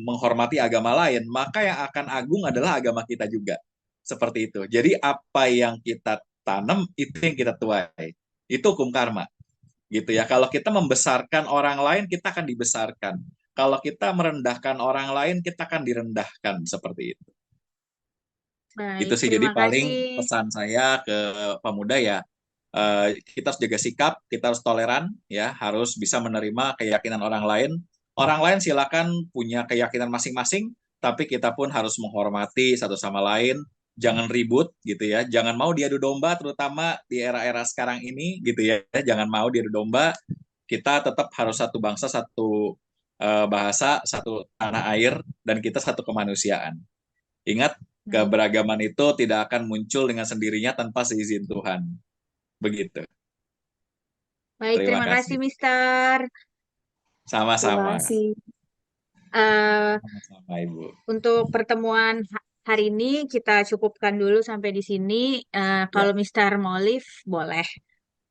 menghormati agama lain, maka yang akan agung adalah agama kita juga. Seperti itu. Jadi apa yang kita tanam itu yang kita tuai. Itu hukum karma. Gitu ya. Kalau kita membesarkan orang lain, kita akan dibesarkan. Kalau kita merendahkan orang lain, kita akan direndahkan seperti itu. Baik, Itu sih jadi terima paling kasih. pesan saya ke pemuda ya, kita harus jaga sikap, kita harus toleran ya, harus bisa menerima keyakinan orang lain. Orang lain silakan punya keyakinan masing-masing, tapi kita pun harus menghormati satu sama lain. Jangan ribut gitu ya, jangan mau diadu domba, terutama di era-era sekarang ini gitu ya, jangan mau diadu domba. Kita tetap harus satu bangsa, satu bahasa, satu tanah air, dan kita satu kemanusiaan. Ingat, keberagaman itu tidak akan muncul dengan sendirinya tanpa seizin Tuhan. Begitu. Baik, Terima terima kasih, kasih. Mister. Terima Sama-sama. kasih. Eh, Sama-sama, Ibu. untuk pertemuan hari ini kita cukupkan dulu sampai di sini. Ya. Kalau Mister mau live, boleh.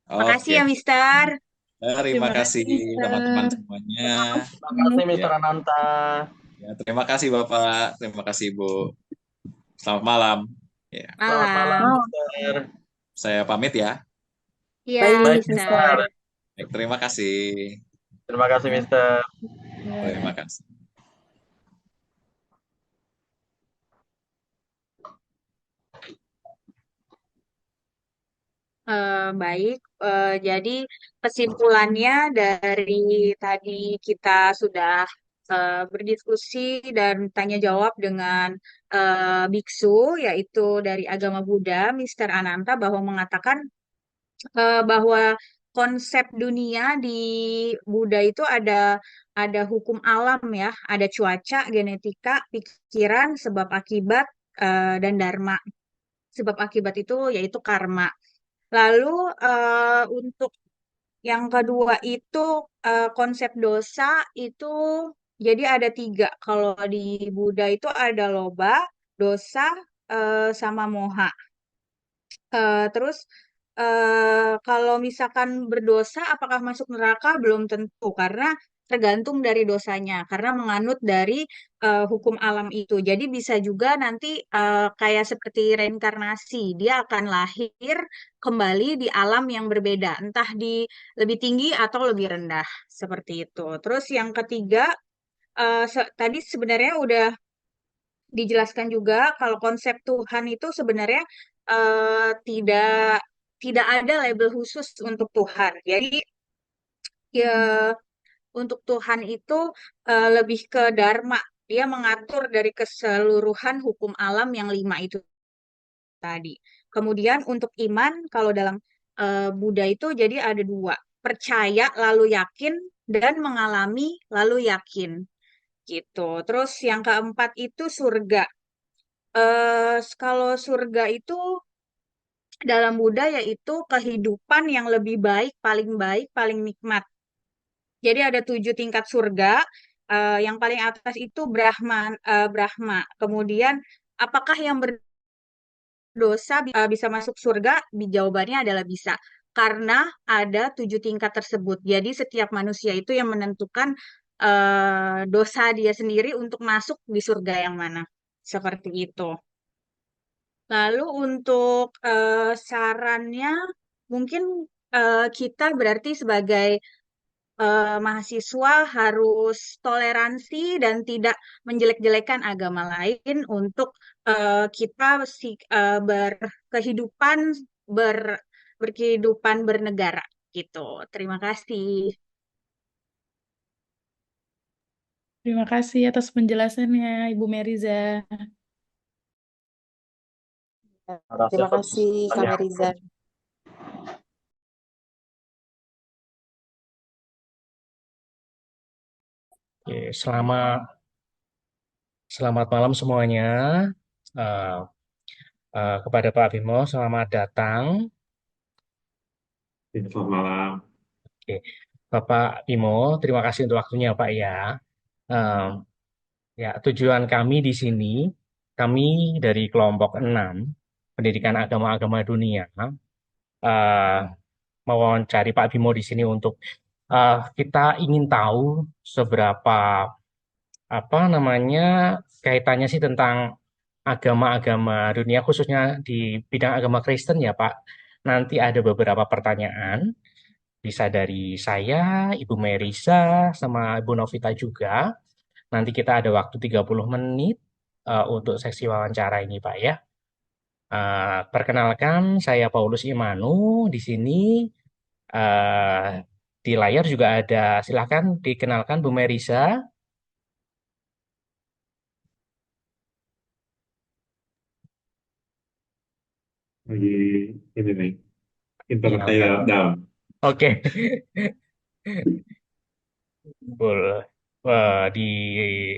Makasih ya, Oke. Mister. Terima Terima kasih kasih, teman-teman Mister. semuanya. Terima kasih Ya. Mr. Ananta. Ya, terima kasih Bapak. Terima kasih Ibu. Selamat malam. Ya. Selamat malam, Malam. Mister. Saya pamit ya. Iya, Baik, Baik, Mister. Mister. Baik, terima kasih. Terima kasih, Mister. Terima kasih. Baik, jadi kesimpulannya dari tadi kita sudah berdiskusi dan tanya jawab dengan biksu, yaitu dari agama Buddha, Mister Ananta, bahwa mengatakan bahwa konsep dunia di Buddha itu ada hukum alam ya, ada cuaca, genetika, pikiran, sebab akibat, dan dharma. Sebab akibat itu yaitu karma. Lalu untuk yang kedua itu konsep dosa itu jadi ada tiga. Kalau di Buddha itu ada loba, dosa, sama moha. Terus kalau misalkan berdosa, apakah masuk neraka? Belum tentu, karena tergantung dari dosanya, karena menganut dari hukum alam itu. Jadi bisa juga nanti kayak seperti reinkarnasi, dia akan lahir kembali di alam yang berbeda, entah di lebih tinggi atau lebih rendah, seperti itu. Terus yang ketiga, tadi sebenarnya udah dijelaskan juga kalau konsep Tuhan itu sebenarnya tidak tidak ada label khusus untuk Tuhan. Jadi ya untuk Tuhan itu lebih ke dharma. Dia mengatur dari keseluruhan hukum alam yang lima itu tadi. Kemudian untuk iman kalau dalam Buddha itu jadi ada dua, percaya lalu yakin dan mengalami lalu yakin gitu. Terus yang keempat itu surga. Kalau surga itu dalam Buddha yaitu kehidupan yang lebih baik, paling nikmat. Jadi ada 7 tingkat surga. Yang paling atas itu Brahma. Kemudian apakah yang berdosa bisa masuk surga? Jawabannya adalah bisa. Karena ada 7 tingkat tersebut. Jadi setiap manusia itu yang menentukan dosa dia sendiri untuk masuk di surga yang mana. Seperti itu. Lalu untuk sarannya, mungkin kita berarti sebagai mahasiswa harus toleransi dan tidak menjelek-jelekan agama lain untuk kita berkehidupan ber, berkehidupan bernegara gitu. Terima kasih. Terima kasih atas penjelasannya, Ibu Meriza. Terima kasih, Kak Meriza. Oke, selamat malam semuanya. Kepada Pak Bimo, selamat datang. Selamat malam. Oke, Bapak Bimo, terima kasih untuk waktunya, Pak ya. Ya, tujuan kami di sini, kami dari kelompok 6 Pendidikan Agama-Agama Dunia, mewawancari Pak Bimo di sini untuk kita ingin tahu seberapa kaitannya sih tentang agama-agama dunia, khususnya di bidang agama Kristen ya Pak. Nanti ada beberapa pertanyaan, bisa dari saya, Ibu Merisa, sama Ibu Novita juga. Nanti kita ada waktu 30 menit untuk sesi wawancara ini Pak ya. Perkenalkan, saya Paulus Imanu di sini. Di layar juga ada, silahkan dikenalkan Bu Merisa. Lagi ini nih, internet Iya, saya down. Oke. Boleh. Di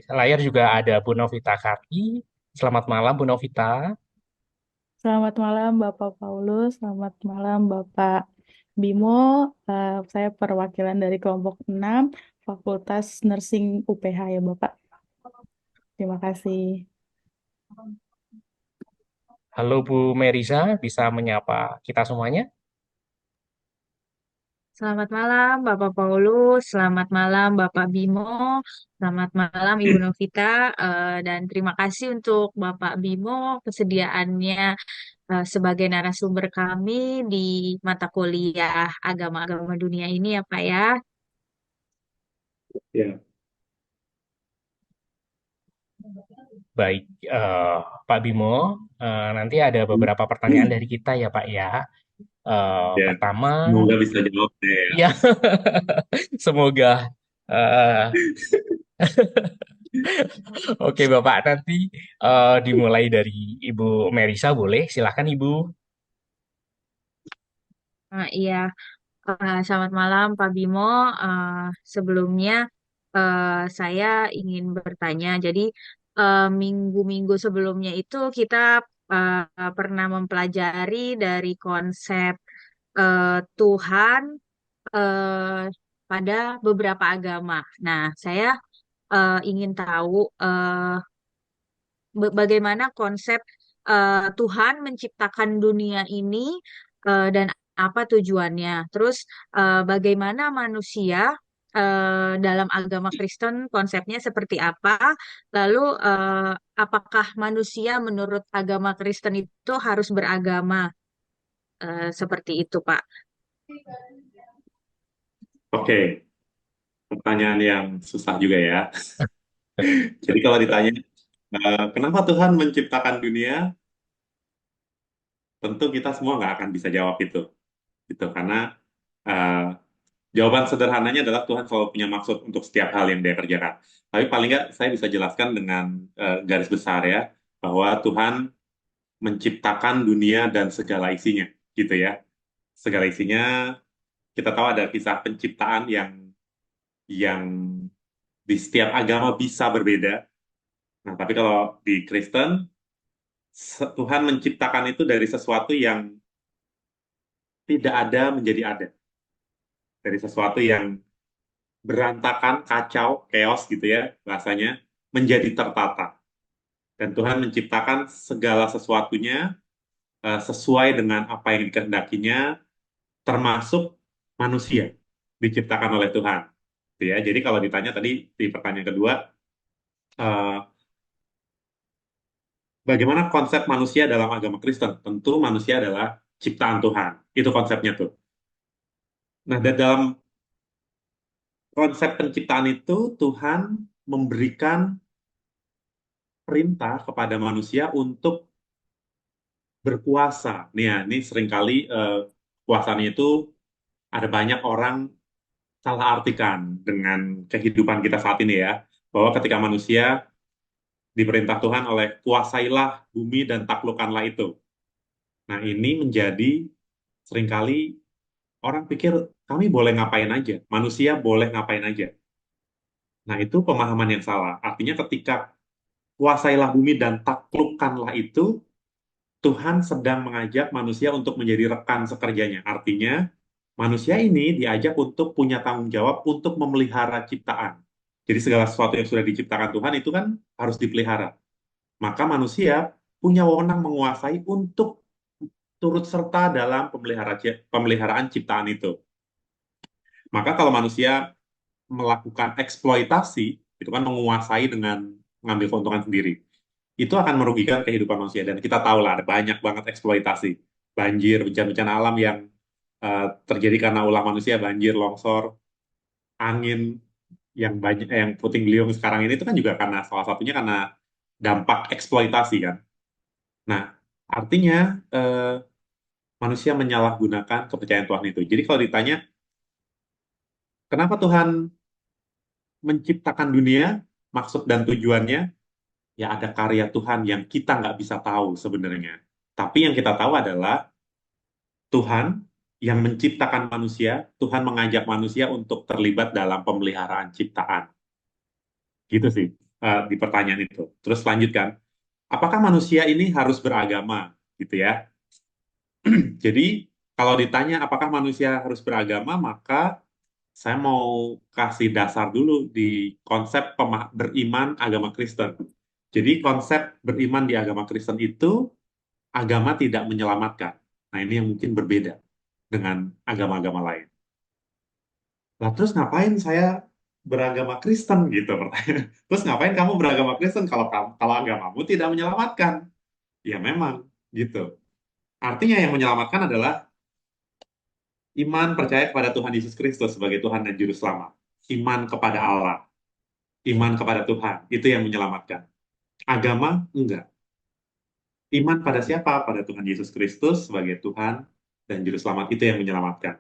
layar juga ada Bu Novita Karti. Selamat malam Bu Novita. Selamat malam Bapak Paulus, selamat malam Bapak Bimo. Saya perwakilan dari kelompok 6 Fakultas Nursing UPH ya Bapak. Terima kasih. Halo Bu Merisa, bisa menyapa kita semuanya? Selamat malam Bapak Paulus, selamat malam Bapak Bimo, selamat malam Ibu Novita, dan terima kasih untuk Bapak Bimo kesediaannya sebagai narasumber kami di mata kuliah agama-agama dunia ini ya Pak ya. Ya, Baik, Pak Bimo, nanti ada beberapa pertanyaan dari kita ya Pak ya. ya. Pertama, Semoga bisa jawab deh. ya semoga. eh, Oke Bapak, nanti dimulai dari Ibu Merisa boleh? Silakan Ibu. Iya, Selamat malam Pak Bimo. Sebelumnya saya ingin bertanya. Jadi minggu-minggu sebelumnya itu kita pernah mempelajari dari konsep Tuhan eh, pada beberapa agama. Nah, saya ingin tahu bagaimana konsep Tuhan menciptakan dunia ini dan apa tujuannya. Terus bagaimana manusia dalam agama Kristen konsepnya seperti apa? Lalu apakah manusia menurut agama Kristen itu harus beragama seperti itu, Pak? Oke, pertanyaan yang susah juga ya. Jadi kalau ditanya, kenapa Tuhan menciptakan dunia, tentu kita semua nggak akan bisa jawab itu. Gitu, karena eh, jawaban sederhananya adalah Tuhan selalu punya maksud untuk setiap hal yang dia kerjakan. Tapi paling nggak saya bisa jelaskan dengan garis besar ya, bahwa Tuhan menciptakan dunia dan segala isinya, gitu ya. Segala isinya, kita tahu ada kisah penciptaan yang di setiap agama bisa berbeda. Nah, tapi kalau di Kristen, Tuhan menciptakan itu dari sesuatu yang tidak ada menjadi ada. Dari sesuatu yang berantakan, kacau, chaos gitu ya, bahasanya, menjadi tertata. Dan Tuhan menciptakan segala sesuatunya sesuai dengan apa yang dikehendakinya, termasuk manusia diciptakan oleh Tuhan. Gitu ya. Jadi kalau ditanya tadi di pertanyaan kedua, eh, bagaimana konsep manusia dalam agama Kristen? Tentu manusia adalah ciptaan Tuhan. Itu konsepnya tuh. Nah, dan dalam konsep penciptaan itu Tuhan memberikan perintah kepada manusia untuk berkuasa. Nih ya, ini seringkali kuasanya itu ada banyak orang salah artikan dengan kehidupan kita saat ini ya. Bahwa ketika manusia diperintah Tuhan oleh kuasailah bumi dan taklukkanlah itu. Nah, ini menjadi seringkali orang pikir kami boleh ngapain aja, manusia boleh ngapain aja. Nah, itu pemahaman yang salah. Artinya ketika kuasailah bumi dan taklukkanlah itu, Tuhan sedang mengajak manusia untuk menjadi rekan sekerjanya. Artinya, manusia ini diajak untuk punya tanggung jawab untuk memelihara ciptaan. Jadi segala sesuatu yang sudah diciptakan Tuhan itu kan harus dipelihara. Maka manusia punya wewenang menguasai untuk turut serta dalam pemeliharaan ciptaan itu. Maka kalau manusia melakukan eksploitasi, itu kan menguasai dengan mengambil keuntungan sendiri. Itu akan merugikan kehidupan manusia. Dan kita tahu lah, ada banyak banget eksploitasi. Banjir, bencana-bencana alam yang terjadi karena ulah manusia, banjir, longsor, angin, yang banyak yang puting beliung sekarang ini itu kan juga karena salah satunya karena dampak eksploitasi kan. Nah, artinya manusia menyalahgunakan kepercayaan Tuhan itu. Jadi kalau ditanya, kenapa Tuhan menciptakan dunia, maksud dan tujuannya, ya ada karya Tuhan yang kita nggak bisa tahu sebenarnya. Tapi yang kita tahu adalah Tuhan yang menciptakan manusia, Tuhan mengajak manusia untuk terlibat dalam pemeliharaan ciptaan. Gitu sih di pertanyaan itu. Terus lanjutkan, apakah manusia ini harus beragama? Gitu ya. Jadi kalau ditanya apakah manusia harus beragama, maka saya mau kasih dasar dulu di konsep beriman agama Kristen. Jadi konsep beriman di agama Kristen itu agama tidak menyelamatkan. Nah ini yang mungkin berbeda dengan agama-agama lain. Lah terus ngapain saya beragama Kristen gitu pertanyaan. Terus ngapain kamu beragama Kristen kalau agamamu tidak menyelamatkan? Ya memang gitu. Artinya yang menyelamatkan adalah iman percaya kepada Tuhan Yesus Kristus sebagai Tuhan dan Juru Selamat. Iman kepada Allah. Iman kepada Tuhan. Itu yang menyelamatkan. Agama, enggak. Iman pada siapa? Pada Tuhan Yesus Kristus sebagai Tuhan dan Juru Selamat. Itu yang menyelamatkan.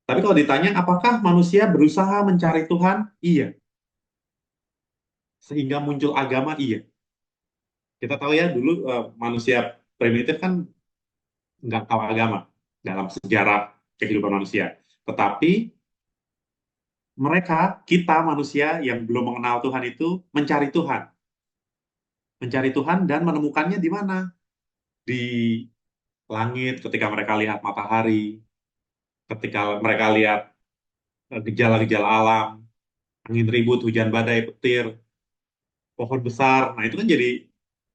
Tapi kalau ditanya, apakah manusia berusaha mencari Tuhan? Iya. Sehingga muncul agama? Iya. Kita tahu ya, dulu manusia primitif kan nggak tahu agama dalam sejarah kehidupan manusia. Tetapi kita manusia yang belum mengenal Tuhan itu mencari Tuhan. Mencari Tuhan dan menemukannya di mana? Di langit ketika mereka lihat matahari, ketika mereka lihat gejala-gejala alam, angin ribut, hujan badai, petir, pohon besar. Nah, itu kan jadi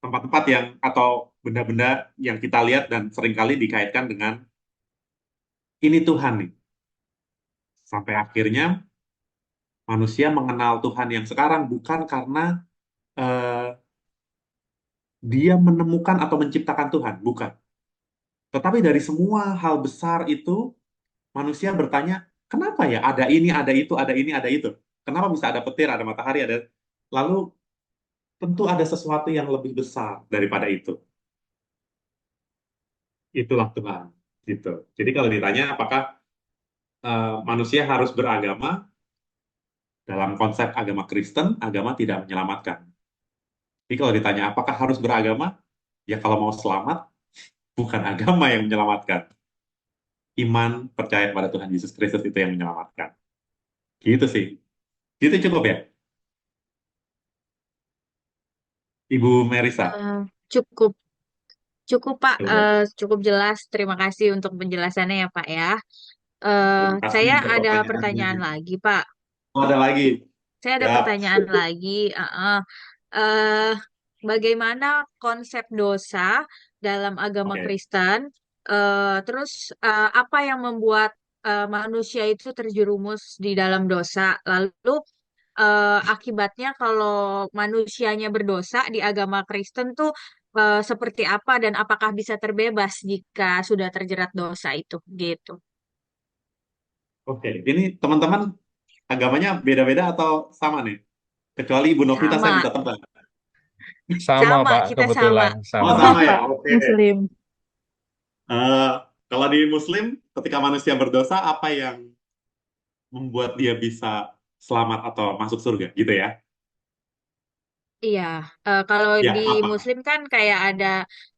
tempat-tempat yang atau benda-benda yang kita lihat dan seringkali dikaitkan dengan ini Tuhan nih. Sampai akhirnya manusia mengenal Tuhan yang sekarang bukan karena eh, dia menemukan atau menciptakan Tuhan, bukan. Tetapi dari semua hal besar itu, manusia bertanya, kenapa ya ada ini, ada itu, ada ini, ada itu? Kenapa bisa ada petir, ada matahari, ada... Lalu tentu ada sesuatu yang lebih besar daripada itu. Itulah Tuhan. Gitu. Jadi kalau ditanya apakah manusia harus beragama, dalam konsep agama Kristen, agama tidak menyelamatkan. Jadi kalau ditanya apakah harus beragama, ya kalau mau selamat, bukan agama yang menyelamatkan. Iman, percaya kepada Tuhan Yesus Kristus itu yang menyelamatkan. Gitu sih. Gitu cukup ya, Ibu Merisa? Cukup, cukup Pak, Cukup. cukup jelas. Terima kasih untuk penjelasannya ya Pak ya. Terima kasih Saya untuk ada pertanyaannya. pertanyaan lagi Pak. Oh, ada lagi. Saya ada Ya. pertanyaan lagi. Eh, Bagaimana konsep dosa dalam agama Oke. Kristen? Terus apa yang membuat manusia itu terjerumus di dalam dosa? Lalu akibatnya kalau manusianya berdosa di agama Kristen tuh seperti apa dan apakah bisa terbebas jika sudah terjerat dosa itu? Gitu. Oke. Ini teman-teman agamanya beda-beda atau sama nih? Kecuali Ibu Novita saya Sama, bisa tebak. Sama, sama, Pak, kita sama. kebetulan. Oh, Sama. sama ya? Pak, Oke. Muslim. Eh, kalau di Muslim, ketika manusia berdosa, apa yang membuat dia bisa selamat atau masuk surga, gitu ya? Iya, kalau Ya, di apa? Muslim kan kayak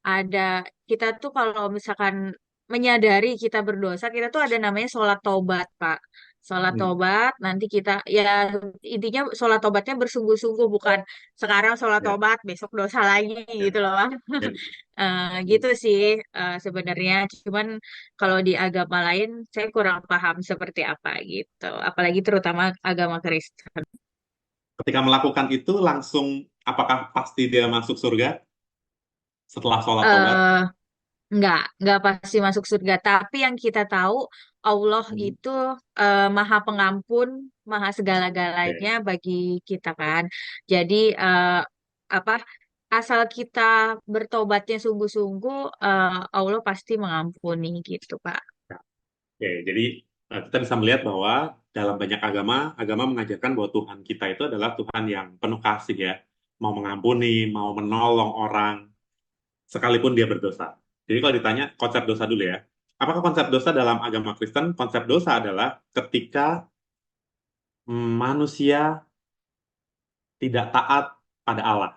ada kita tuh kalau misalkan menyadari kita berdosa, kita tuh ada namanya sholat tobat, Pak. Sholat Hmm. tobat, nanti kita ya intinya sholat tobatnya bersungguh-sungguh, bukan sekarang sholat Ya, tobat, besok dosa lagi ya, gitu loh, Pak. ya. Gitu sih sebenarnya. Cuman kalau di agama lain saya kurang paham seperti apa gitu, apalagi terutama agama Kristen. Ketika melakukan itu, langsung apakah pasti dia masuk surga setelah sholat tobat? eh nggak pasti masuk surga. Tapi yang kita tahu, Allah Hmm. itu Maha Pengampun, Maha Oke. segala-galanya bagi kita kan. Jadi apa? Asal kita bertobatnya sungguh-sungguh, Allah pasti mengampuni gitu, Pak. Ya. Oke, jadi kita bisa melihat bahwa dalam banyak agama, agama mengajarkan bahwa Tuhan kita itu adalah Tuhan yang penuh kasih ya, mau mengampuni, mau menolong orang, sekalipun dia berdosa. Jadi kalau ditanya konsep dosa dulu ya, apakah konsep dosa dalam agama Kristen? Konsep dosa adalah ketika manusia tidak taat pada Allah,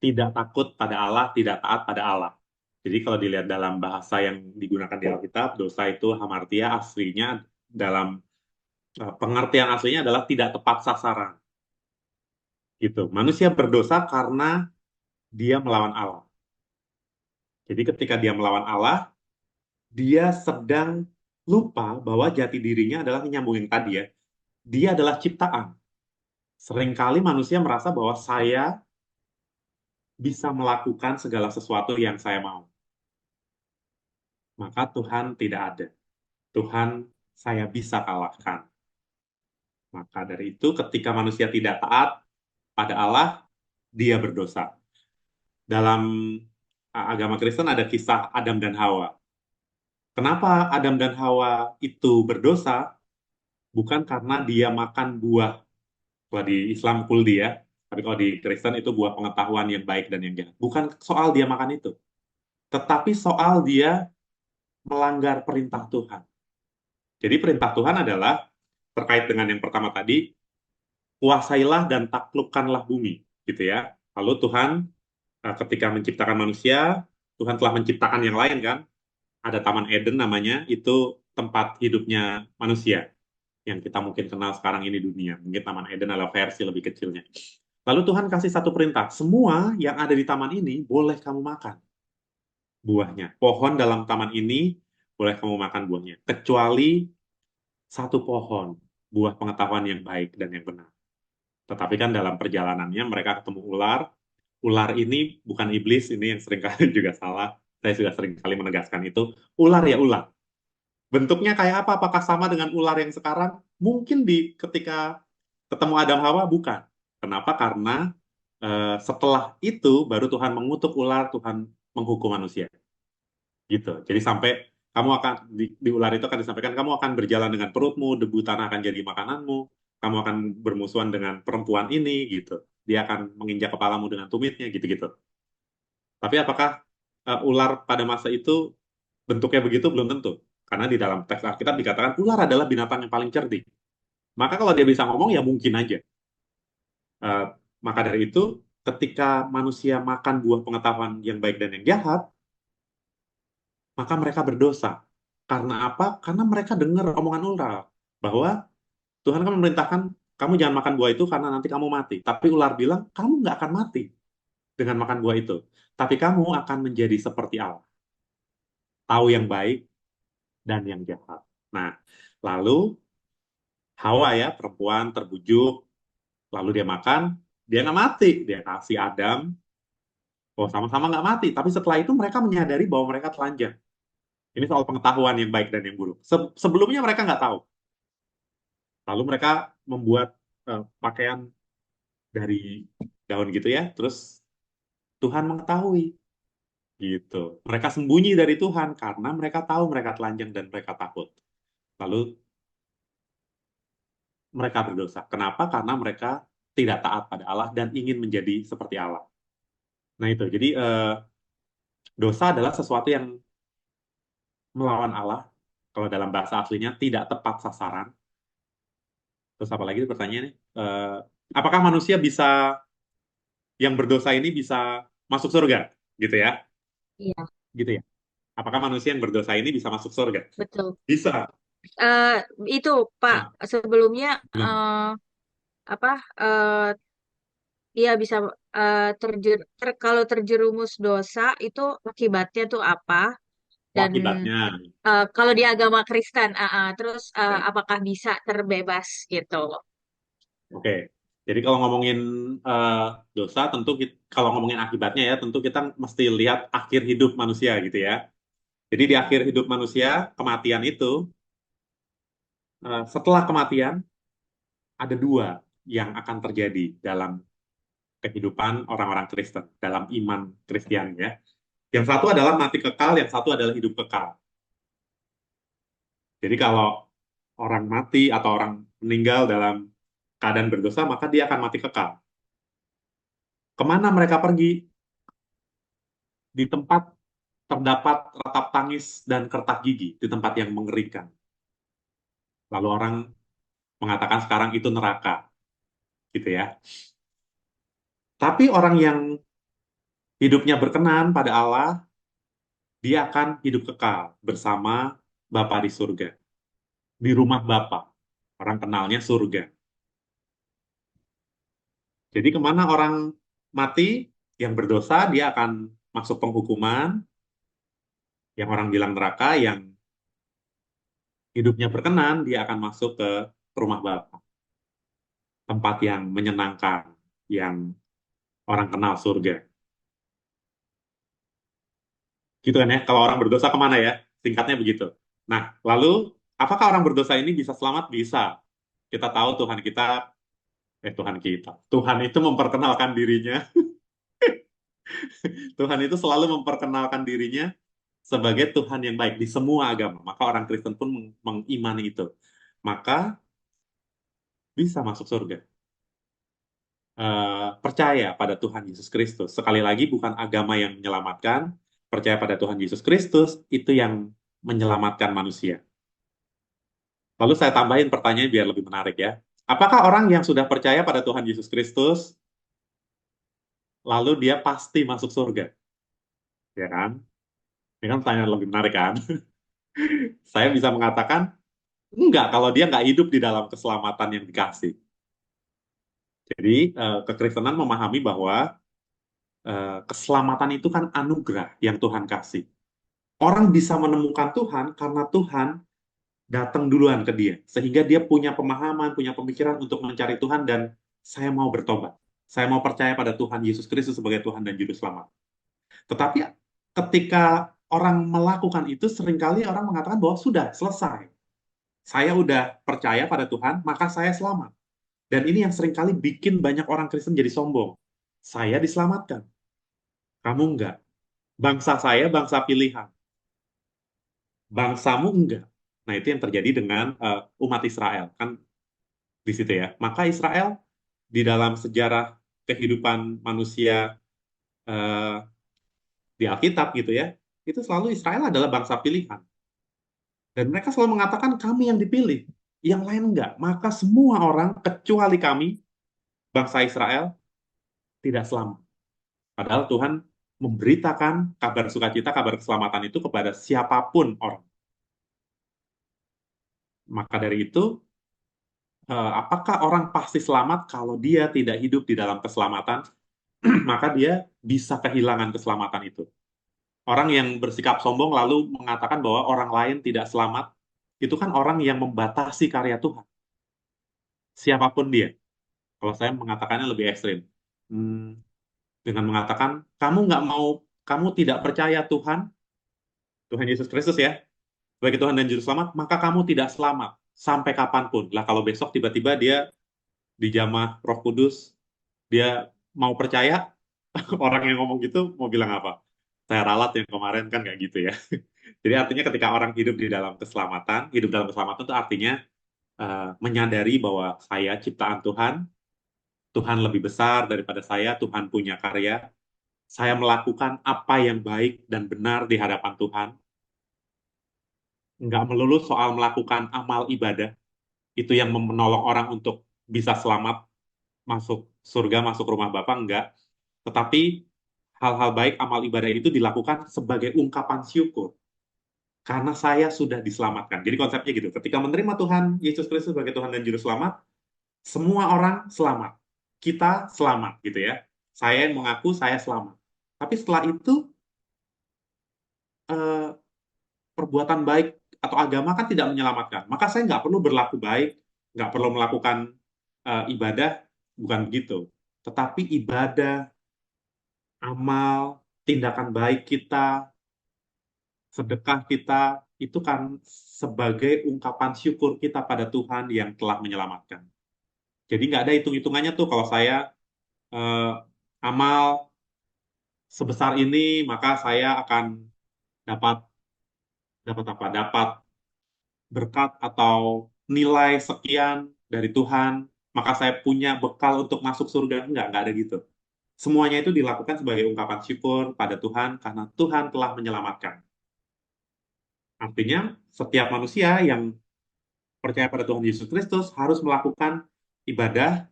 tidak takut pada Allah, tidak taat pada Allah. Jadi kalau dilihat dalam bahasa yang digunakan di Alkitab, dosa itu hamartia aslinya dalam pengertian aslinya adalah tidak tepat sasaran. Gitu. Manusia berdosa karena dia melawan Allah. Jadi ketika dia melawan Allah, dia sedang lupa bahwa jati dirinya adalah menyambung yang tadi ya. Dia adalah ciptaan. Seringkali manusia merasa bahwa saya bisa melakukan segala sesuatu yang saya mau. Maka Tuhan tidak ada. Tuhan saya bisa kalahkan. Maka dari itu ketika manusia tidak taat pada Allah, dia berdosa. Dalam agama Kristen ada kisah Adam dan Hawa. Kenapa Adam dan Hawa itu berdosa? Bukan karena dia makan buah. Kalau di Islam kuldi ya, tapi kalau di Kristen itu buah pengetahuan yang baik dan yang jahat. Bukan soal dia makan itu, tetapi soal dia melanggar perintah Tuhan. Jadi perintah Tuhan adalah terkait dengan yang pertama tadi, kuasailah dan taklukkanlah bumi, gitu ya. Lalu Tuhan ketika menciptakan manusia, Tuhan telah menciptakan yang lain kan, ada Taman Eden namanya, itu tempat hidupnya manusia yang kita mungkin kenal sekarang ini dunia. Mungkin Taman Eden adalah versi lebih kecilnya. Lalu Tuhan kasih satu perintah, semua yang ada di taman ini boleh kamu makan buahnya. Pohon dalam taman ini boleh kamu makan buahnya, kecuali satu pohon, buah pengetahuan yang baik dan yang benar. Tetapi kan dalam perjalanannya mereka ketemu ular. Ular ini bukan iblis, ini yang seringkali juga salah. Saya sudah sering kali menegaskan itu. Ular ya ular. Bentuknya kayak apa? Apakah sama dengan ular yang sekarang? Mungkin ketika ketemu Adam Hawa, bukan. Kenapa? Karena setelah itu baru Tuhan mengutuk ular, Tuhan menghukum manusia. Gitu. Jadi sampai kamu akan di ular itu akan disampaikan kamu akan berjalan dengan perutmu, debu tanah akan jadi makananmu, kamu akan bermusuhan dengan perempuan ini gitu. Dia akan menginjak kepalamu dengan tumitnya gitu-gitu. Tapi apakah ular pada masa itu bentuknya begitu? Belum tentu. Karena di dalam teks Alkitab dikatakan ular adalah binatang yang paling cerdik. Maka kalau dia bisa ngomong ya mungkin aja. Eh, maka dari itu ketika manusia makan buah pengetahuan yang baik dan yang jahat, maka mereka berdosa. Karena apa? Karena mereka dengar omongan ular bahwa Tuhan kan memerintahkan kamu jangan makan buah itu karena nanti kamu mati. Tapi ular bilang kamu nggak akan mati dengan makan buah itu. Tapi kamu akan menjadi seperti Allah. Tahu yang baik dan yang jahat. Nah, lalu Hawa ya, perempuan terbujuk, lalu dia makan, dia nggak mati. Dia kasih Adam, oh sama-sama nggak mati. Tapi setelah itu mereka menyadari bahwa mereka telanjang. Ini soal pengetahuan yang baik dan yang buruk. Sebelumnya mereka nggak tahu. Lalu mereka membuat pakaian dari daun gitu ya, terus Tuhan mengetahui gitu. Mereka sembunyi dari Tuhan karena mereka tahu mereka telanjang dan mereka takut. Lalu mereka berdosa. Kenapa? Karena mereka tidak taat pada Allah dan ingin menjadi seperti Allah. Nah itu, jadi dosa adalah sesuatu yang melawan Allah. Kalau dalam bahasa aslinya tidak tepat sasaran. Terus apa lagi pertanyaannya? Apakah manusia yang berdosa ini bisa masuk surga? Gitu ya? Iya, Gitu ya? Apakah manusia yang berdosa ini bisa masuk surga? betul. Bisa. Eh, itu Pak, Nah, sebelumnya gimana? apa? Iya bisa kalau terjerumus dosa itu akibatnya tuh apa? Oh, Dan akibatnya. kalau di agama Kristen, terus Oke. apakah bisa terbebas gitu? Oke. Jadi kalau ngomongin eh, dosa, tentu kalau ngomongin akibatnya ya, tentu kita mesti lihat akhir hidup manusia gitu ya. Jadi di akhir hidup manusia, kematian itu, setelah kematian, ada dua yang akan terjadi dalam kehidupan orang-orang Kristen, dalam iman Kristiani ya. Yang satu adalah mati kekal, yang satu adalah hidup kekal. Jadi kalau orang mati atau orang meninggal dalam keadaan berdosa, maka dia akan mati kekal. Kemana mereka pergi? Di tempat terdapat ratap tangis dan kertak gigi, di tempat yang mengerikan. Lalu orang mengatakan sekarang itu neraka, gitu ya. Tapi orang yang hidupnya berkenan pada Allah, dia akan hidup kekal bersama Bapa di surga, di rumah Bapa. Orang kenalnya surga. Jadi kemana orang mati yang berdosa, dia akan masuk penghukuman, yang orang bilang neraka, yang hidupnya berkenan, dia akan masuk ke rumah Bapa. Tempat yang menyenangkan, yang orang kenal surga. Gitu kan ya, kalau orang berdosa kemana ya? Singkatnya begitu. Nah, lalu apakah orang berdosa ini bisa selamat? Bisa. Kita tahu Tuhan itu memperkenalkan dirinya, Tuhan itu selalu memperkenalkan dirinya sebagai Tuhan yang baik di semua agama. Maka orang Kristen pun mengimani itu. Maka bisa masuk surga. Percaya pada Tuhan Yesus Kristus. Sekali lagi bukan agama yang menyelamatkan, percaya pada Tuhan Yesus Kristus itu yang menyelamatkan manusia. Lalu saya tambahin pertanyaan biar lebih menarik ya. Apakah orang yang sudah percaya pada Tuhan Yesus Kristus lalu dia pasti masuk surga? Ya kan? Ini kan pertanyaan lebih menarik kan? Saya bisa mengatakan enggak kalau dia nggak hidup di dalam keselamatan yang dikasih. Jadi kekristenan memahami bahwa keselamatan itu kan anugerah yang Tuhan kasih. Orang bisa menemukan Tuhan karena Tuhan datang duluan ke dia. Sehingga dia punya pemahaman, punya pemikiran untuk mencari Tuhan dan saya mau bertobat. Saya mau percaya pada Tuhan Yesus Kristus sebagai Tuhan dan Juru Selamat. Tetapi ketika orang melakukan itu, seringkali orang mengatakan bahwa sudah selesai. Saya udah percaya pada Tuhan, maka saya selamat. Dan ini yang seringkali bikin banyak orang Kristen jadi sombong. Saya diselamatkan, kamu enggak. Bangsa saya bangsa pilihan, bangsamu enggak. Nah, itu yang terjadi dengan umat Israel. Kan di situ ya. Maka Israel di dalam sejarah kehidupan manusia eh, di Alkitab gitu ya, itu selalu Israel adalah bangsa pilihan. Dan mereka selalu mengatakan kami yang dipilih, yang lain enggak. Maka semua orang kecuali kami, bangsa Israel, tidak selamat. Padahal Tuhan memberitakan kabar sukacita, kabar keselamatan itu kepada siapapun orang. Maka dari itu, apakah orang pasti selamat kalau dia tidak hidup di dalam keselamatan? Maka dia bisa kehilangan keselamatan itu. Orang yang bersikap sombong lalu mengatakan bahwa orang lain tidak selamat, itu kan orang yang membatasi karya Tuhan. Siapapun dia. Kalau saya mengatakannya lebih ekstrim. Hmm, dengan mengatakan, kamu nggak mau, kamu tidak percaya Tuhan, Tuhan Yesus Kristus ya, sebagai Tuhan dan Juru Selamat, maka kamu tidak selamat sampai kapanpun. Lah kalau besok tiba-tiba dia dijamah Roh Kudus, dia mau percaya, orang yang ngomong gitu mau bilang apa? Saya ralat yang kemarin kan nggak gitu ya. Jadi artinya ketika orang hidup di dalam keselamatan, hidup dalam keselamatan itu artinya menyadari bahwa saya ciptaan Tuhan, Tuhan lebih besar daripada saya, Tuhan punya karya, saya melakukan apa yang baik dan benar di hadapan Tuhan, nggak melulu soal melakukan amal ibadah, itu yang menolong orang untuk bisa selamat, masuk surga, masuk rumah Bapa, enggak. Tetapi hal-hal baik, amal ibadah itu dilakukan sebagai ungkapan syukur. Karena saya sudah diselamatkan. Jadi konsepnya gitu, ketika menerima Tuhan Yesus Kristus sebagai Tuhan dan Juru Selamat, semua orang selamat. Kita selamat gitu ya. Saya yang mengaku saya selamat. Tapi setelah itu, eh, perbuatan baik atau agama kan tidak menyelamatkan. Maka saya nggak perlu berlaku baik, nggak perlu melakukan ibadah, bukan begitu. Tetapi ibadah, amal, tindakan baik kita, sedekah kita, itu kan sebagai ungkapan syukur kita pada Tuhan yang telah menyelamatkan. Jadi nggak ada hitung-hitungannya tuh kalau saya eh, amal sebesar ini, maka saya akan dapat dapat apa? Dapat berkat atau nilai sekian dari Tuhan, maka saya punya bekal untuk masuk surga. Nggak ada gitu. Semuanya itu dilakukan sebagai ungkapan syukur pada Tuhan karena Tuhan telah menyelamatkan. Artinya, setiap manusia yang percaya pada Tuhan Yesus Kristus harus melakukan ibadah,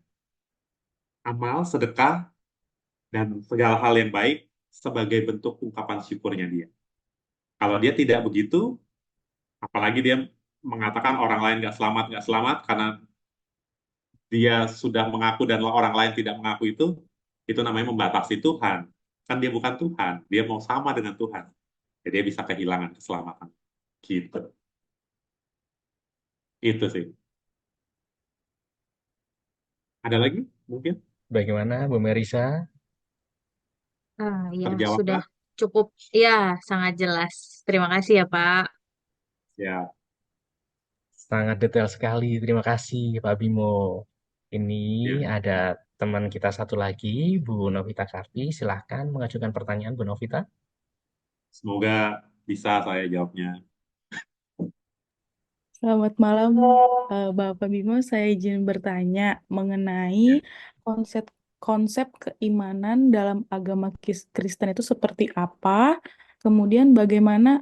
amal, sedekah, dan segala hal yang baik sebagai bentuk ungkapan syukurnya dia. Kalau dia tidak begitu, apalagi dia mengatakan orang lain nggak selamat karena dia sudah mengaku dan orang lain tidak mengaku itu namanya membatasi Tuhan. Kan dia bukan Tuhan, dia mau sama dengan Tuhan. Jadi dia bisa kehilangan keselamatan. Gitu. Itu sih. Ada lagi mungkin? Bagaimana Bu Merisa? Ya Terjawab sudah kah? cukup, ya sangat jelas. Terima kasih ya Pak. Ya, Sangat detail sekali. Terima kasih Pak Bimo. Ini ya. ada teman kita satu lagi, Bu Novita Karti. Silahkan mengajukan pertanyaan Bu Novita. Semoga bisa saya jawabnya. Selamat malam, Bapak Bimo. Saya izin bertanya mengenai konsep keimanan dalam agama Kristen itu seperti apa? Kemudian bagaimana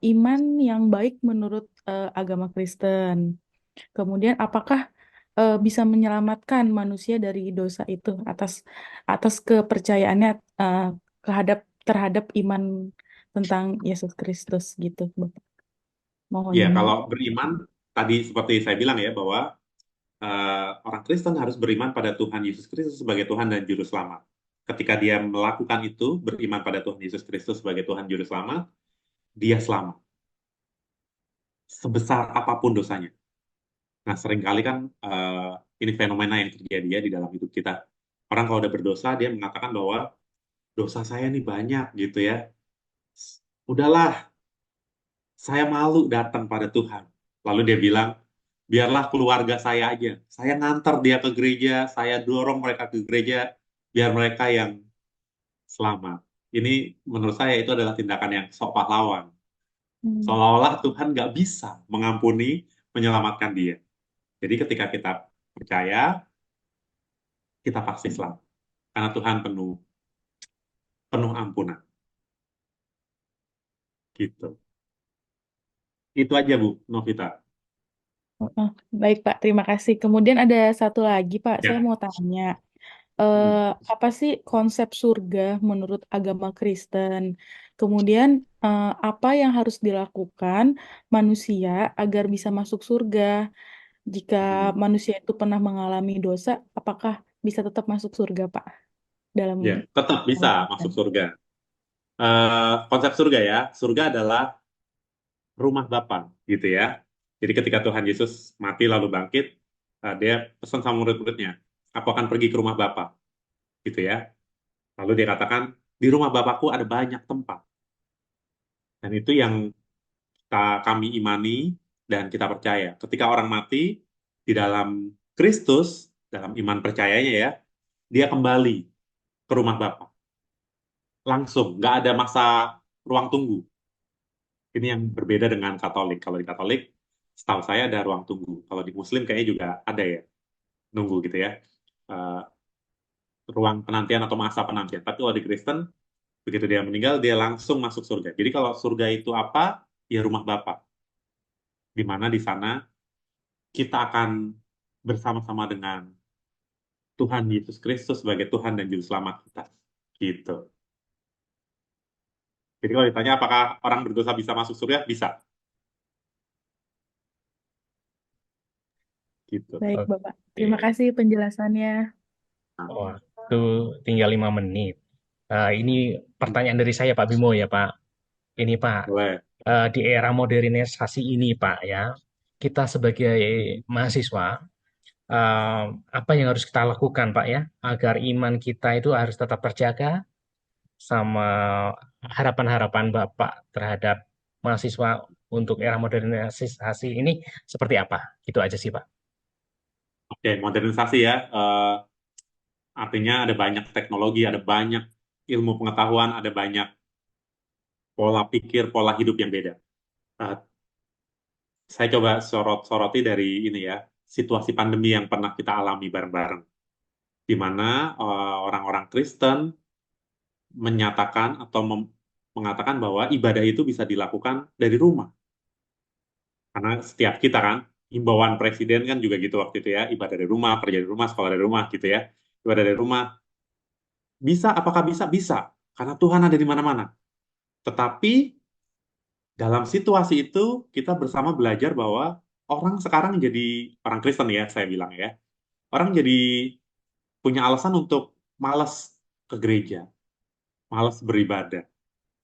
iman yang baik menurut agama Kristen? Kemudian apakah bisa menyelamatkan manusia dari dosa itu atas kepercayaannya terhadap iman tentang Yesus Kristus gitu, Bapak? Mohon Ya, kalau beriman, tadi seperti saya bilang ya, bahwa orang Kristen harus beriman pada Tuhan Yesus Kristus sebagai Tuhan dan Juru Selamat. Ketika dia melakukan itu, beriman pada Tuhan Yesus Kristus sebagai Tuhan Juru Selamat, dia selamat. Sebesar apapun dosanya. Nah, seringkali kan ini fenomena yang terjadi ya di dalam hidup kita. Orang kalau udah berdosa, dia mengatakan bahwa dosa saya nih banyak gitu ya. Udahlah, saya malu datang pada Tuhan. Lalu dia bilang, biarlah keluarga saya aja. Saya ngantar dia ke gereja, saya dorong mereka ke gereja, biar mereka yang selamat. Ini menurut saya itu adalah tindakan yang sok pahlawan. Seolah-olah Tuhan nggak bisa mengampuni, menyelamatkan dia. Jadi ketika kita percaya, kita pasti selamat. Karena Tuhan penuh penuh ampunan. Gitu. Itu aja Bu Novita. Baik, Pak. Terima kasih. Kemudian ada satu lagi, Pak. Ya. Saya mau tanya. Apa sih konsep surga menurut agama Kristen? Kemudian, apa yang harus dilakukan manusia agar bisa masuk surga? Jika manusia itu pernah mengalami dosa, apakah bisa tetap masuk surga, Pak? Dalam Ya, tetap bisa masuk surga. Konsep surga ya, surga adalah rumah Bapa, gitu ya. Jadi ketika Tuhan Yesus mati lalu bangkit, dia pesan sama murid-muridnya, aku akan pergi ke rumah Bapa, gitu ya. Lalu dia katakan, di rumah Bapakku ada banyak tempat. Dan itu yang kami imani dan kita percaya. Ketika orang mati di dalam Kristus, dalam iman percayanya ya, dia kembali ke rumah Bapa. Langsung, nggak ada masa ruang tunggu. Ini yang berbeda dengan Katolik. Kalau di Katolik, setahu saya ada ruang tunggu. Kalau di Muslim kayaknya juga ada ya, nunggu gitu ya. Eh, ruang penantian atau masa penantian. Tapi kalau di Kristen, begitu dia meninggal, dia langsung masuk surga. Jadi kalau surga itu apa? Ya rumah Bapa. Di mana di sana kita akan bersama-sama dengan Tuhan Yesus Kristus sebagai Tuhan dan Juru Selamat kita. Gitu. Jadi kalau ditanya apakah orang berdosa bisa masuk surga? Bisa. Gitu. Baik, Bapak. Terima kasih penjelasannya. Oh, itu tinggal 5 menit. Ini pertanyaan dari saya Pak Bimo ya Pak. Ini Pak, Boleh. di era modernisasi ini Pak ya, kita sebagai mahasiswa, apa yang harus kita lakukan Pak ya, agar iman kita itu harus tetap terjaga sama harapan-harapan Bapak terhadap mahasiswa untuk era modernisasi ini seperti apa? Gitu aja sih Pak. Oke, modernisasi ya. Artinya ada banyak teknologi, ada banyak ilmu pengetahuan, ada banyak pola pikir, pola hidup yang beda. Uh, saya coba soroti dari ini ya, situasi pandemi yang pernah kita alami bareng-bareng, di mana orang-orang Kristen menyatakan atau mengatakan bahwa ibadah itu bisa dilakukan dari rumah. Karena setiap kita kan, himbauan presiden kan juga gitu waktu itu ya, ibadah dari rumah, kerja dari rumah, sekolah dari rumah gitu ya. Ibadah dari rumah. Bisa, apakah bisa? Bisa. Karena Tuhan ada di mana-mana. Tetapi dalam situasi itu kita bersama belajar bahwa orang sekarang jadi orang Kristen ya, saya bilang ya. Orang jadi punya alasan untuk malas ke gereja, malas beribadah,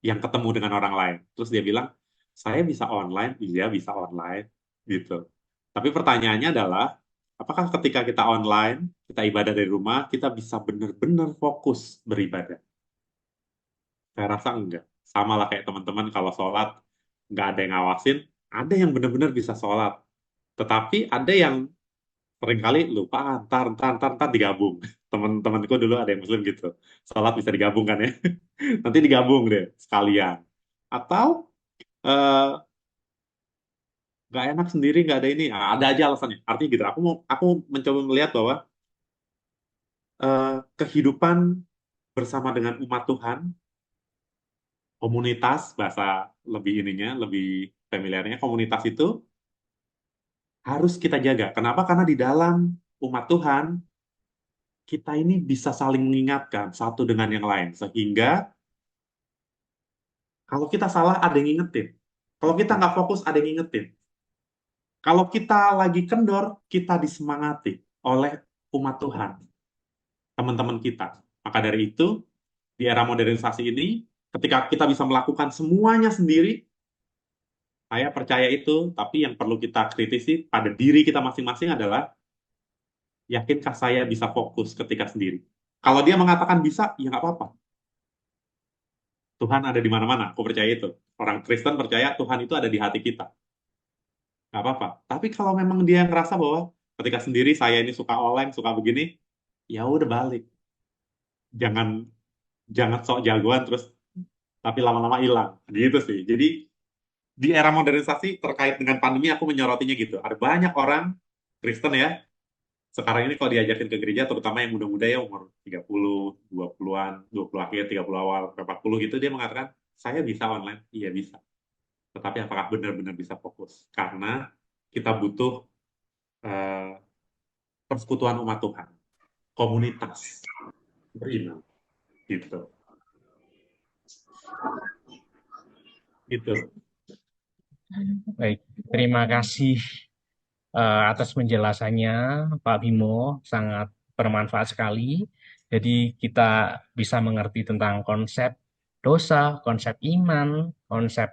yang ketemu dengan orang lain. Terus dia bilang, saya bisa online, iya bisa online, gitu. Tapi pertanyaannya adalah, apakah ketika kita online, kita ibadah dari rumah, kita bisa benar-benar fokus beribadah? Saya rasa enggak. Sama lah kayak teman-teman kalau sholat, nggak ada yang ngawasin, ada yang benar-benar bisa sholat. Tetapi ada yang seringkali lupa, ntar digabung. Teman-temanku dulu ada yang muslim gitu. Sholat bisa digabung kan ya. Nanti digabung deh sekalian. Atau eh, nggak enak sendiri, nggak ada ini. Nah, ada aja alasannya. Artinya gitu. Aku mencoba melihat bahwa kehidupan bersama dengan umat Tuhan, komunitas, bahasa lebih ininya, lebih familiarnya, komunitas itu harus kita jaga. Kenapa? Karena di dalam umat Tuhan, kita ini bisa saling mengingatkan satu dengan yang lain. Sehingga kalau kita salah, ada yang ngingetin. Kalau kita nggak fokus, ada yang ngingetin. Kalau kita lagi kendor, kita disemangati oleh umat Tuhan, teman-teman kita. Maka dari itu, di era modernisasi ini, ketika kita bisa melakukan semuanya sendiri, saya percaya itu, tapi yang perlu kita kritisi pada diri kita masing-masing adalah, yakinkah saya bisa fokus ketika sendiri? Kalau dia mengatakan bisa, ya nggak apa-apa. Tuhan ada di mana-mana, aku percaya itu. Orang Kristen percaya Tuhan itu ada di hati kita. Nggak apa-apa. Tapi kalau memang dia ngerasa bahwa ketika sendiri saya ini suka oleng, suka begini, ya udah balik. Jangan jangan sok jagoan terus tapi lama-lama hilang. Gitu sih. Jadi di era modernisasi terkait dengan pandemi aku menyorotinya gitu. Ada banyak orang Kristen ya, sekarang ini kalau diajakin ke gereja, terutama yang muda-muda ya umur 30, 20-an, 20 akhir, 30 awal, 40 gitu, dia mengatakan, saya bisa online. Iya bisa. Tetapi apakah benar-benar bisa fokus? Karena kita butuh eh, persekutuan umat Tuhan, komunitas beriman, gitu. Gitu. Baik, terima kasih atas penjelasannya Pak Bimo, sangat bermanfaat sekali. Jadi kita bisa mengerti tentang konsep dosa, konsep iman, konsep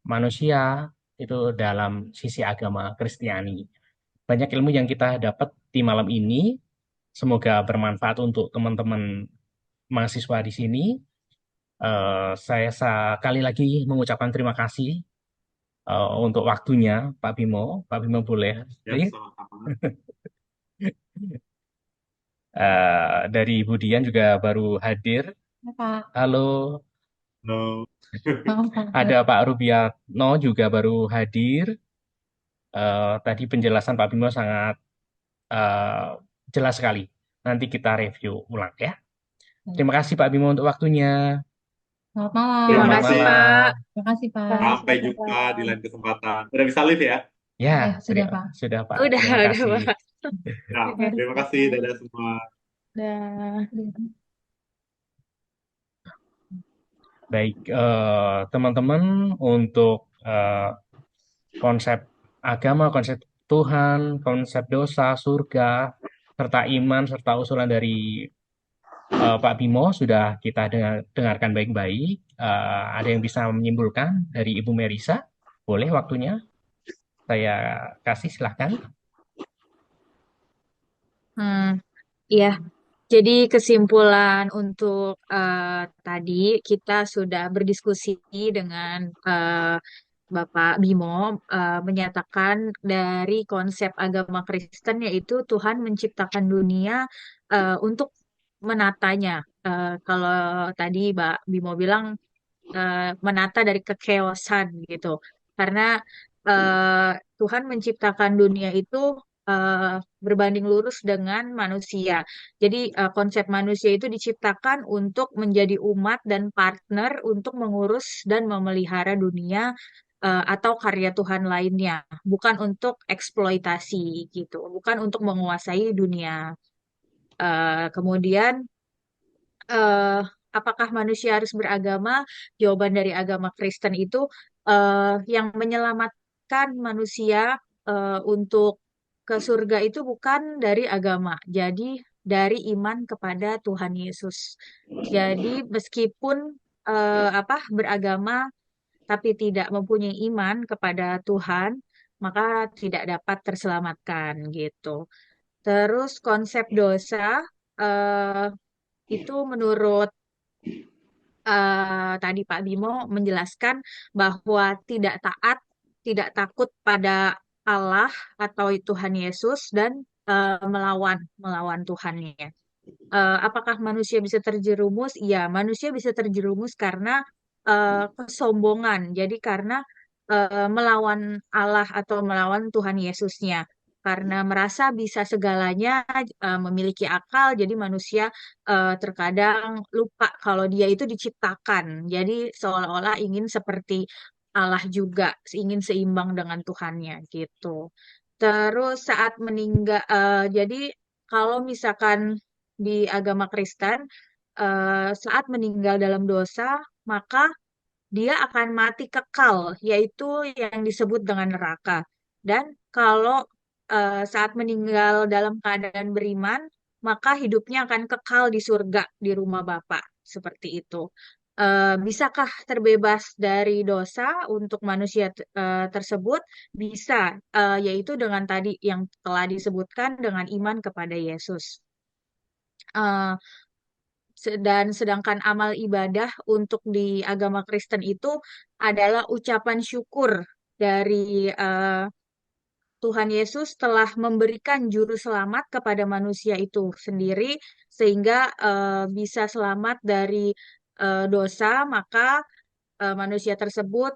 manusia itu dalam sisi agama Kristiani. Banyak ilmu yang kita dapat di malam ini. Semoga bermanfaat untuk teman-teman mahasiswa di sini. Saya sekali lagi mengucapkan terima kasih untuk waktunya, Pak Bimo. Pak Bimo boleh. Ya, sama-sama. Dari Ibu Dian juga baru hadir. Ya, Pak. Halo. No. Ada Pak Rubiatno juga baru hadir. Tadi penjelasan Pak Bimo sangat jelas sekali. Nanti kita review ulang ya. Terima kasih Pak Bimo untuk waktunya. Selamat malam. Terima Selamat kasih, malam. Pak. Terima kasih, Pak. Sampai jumpa di lain kesempatan. Udah bisa live ya? Ya, Sudah, Pak. Sudah Pak. Udah, Terima udah, kasih. Pak. Nah, terima kasih. Dadah semua. Dah. Baik, teman-teman, untuk konsep agama, konsep Tuhan, konsep dosa, surga, serta iman, serta usulan dari Pak Bimo sudah kita dengarkan baik-baik. Ada yang bisa menyimpulkan dari Ibu Merisa? Boleh waktunya? Saya kasih, silahkan. Iya. Jadi kesimpulan untuk tadi kita sudah berdiskusi dengan Bapak Bimo menyatakan dari konsep agama Kristen yaitu Tuhan menciptakan dunia untuk menatanya. Kalau tadi Mbak Bimo bilang menata dari kekeosan gitu. Karena eh, Tuhan menciptakan dunia itu eh, berbanding lurus dengan manusia. Jadi konsep manusia itu diciptakan untuk menjadi umat dan partner untuk mengurus dan memelihara dunia atau karya Tuhan lainnya, bukan untuk eksploitasi gitu, bukan untuk menguasai dunia. Kemudian eh, apakah manusia harus beragama? Jawaban dari agama Kristen itu yang menyelamatkan manusia untuk ke surga itu bukan dari agama, jadi dari iman kepada Tuhan Yesus. Jadi meskipun beragama tapi tidak mempunyai iman kepada Tuhan, maka tidak dapat terselamatkan gitu. Terus konsep dosa eh, itu menurut tadi Pak Bimo menjelaskan bahwa tidak taat, tidak takut pada Allah atau Tuhan Yesus dan melawan melawan Tuhannya. Apakah manusia bisa terjerumus? Iya, manusia bisa terjerumus karena kesombongan. Jadi karena melawan Allah atau melawan Tuhan Yesusnya. Karena merasa bisa segalanya, memiliki akal, jadi manusia terkadang lupa kalau dia itu diciptakan. Jadi seolah-olah ingin seperti Allah juga, ingin seimbang dengan Tuhannya gitu. Terus saat meninggal, jadi kalau misalkan di agama Kristen, saat meninggal dalam dosa, maka dia akan mati kekal, yaitu yang disebut dengan neraka. Dan kalau saat meninggal dalam keadaan beriman, maka hidupnya akan kekal di surga, di rumah Bapa, seperti itu. Bisakah terbebas dari dosa untuk manusia tersebut? Bisa, yaitu dengan tadi yang telah disebutkan dengan iman kepada Yesus. Eh, dan sedangkan amal ibadah untuk di agama Kristen itu adalah ucapan syukur dari Tuhan Yesus telah memberikan juru selamat kepada manusia itu sendiri sehingga bisa selamat dari dosa, maka manusia tersebut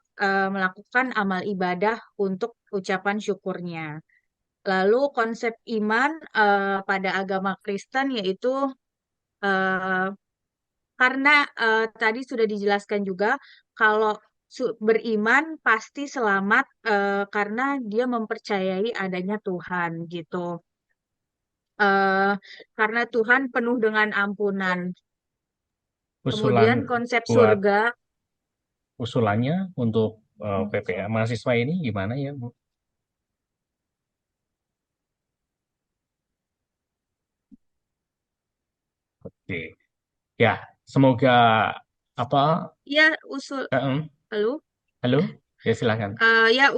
melakukan amal ibadah untuk ucapan syukurnya. Lalu konsep iman pada agama Kristen yaitu eh, karena tadi sudah dijelaskan juga kalau beriman pasti selamat karena dia mempercayai adanya Tuhan gitu. Eh, karena Tuhan penuh dengan ampunan. Usulan Kemudian konsep buat surga, usulannya untuk PPA mahasiswa ini gimana ya, Bu? Oke. Ya, semoga apa? ya usul, lalu Halo? Ya, silakan. ya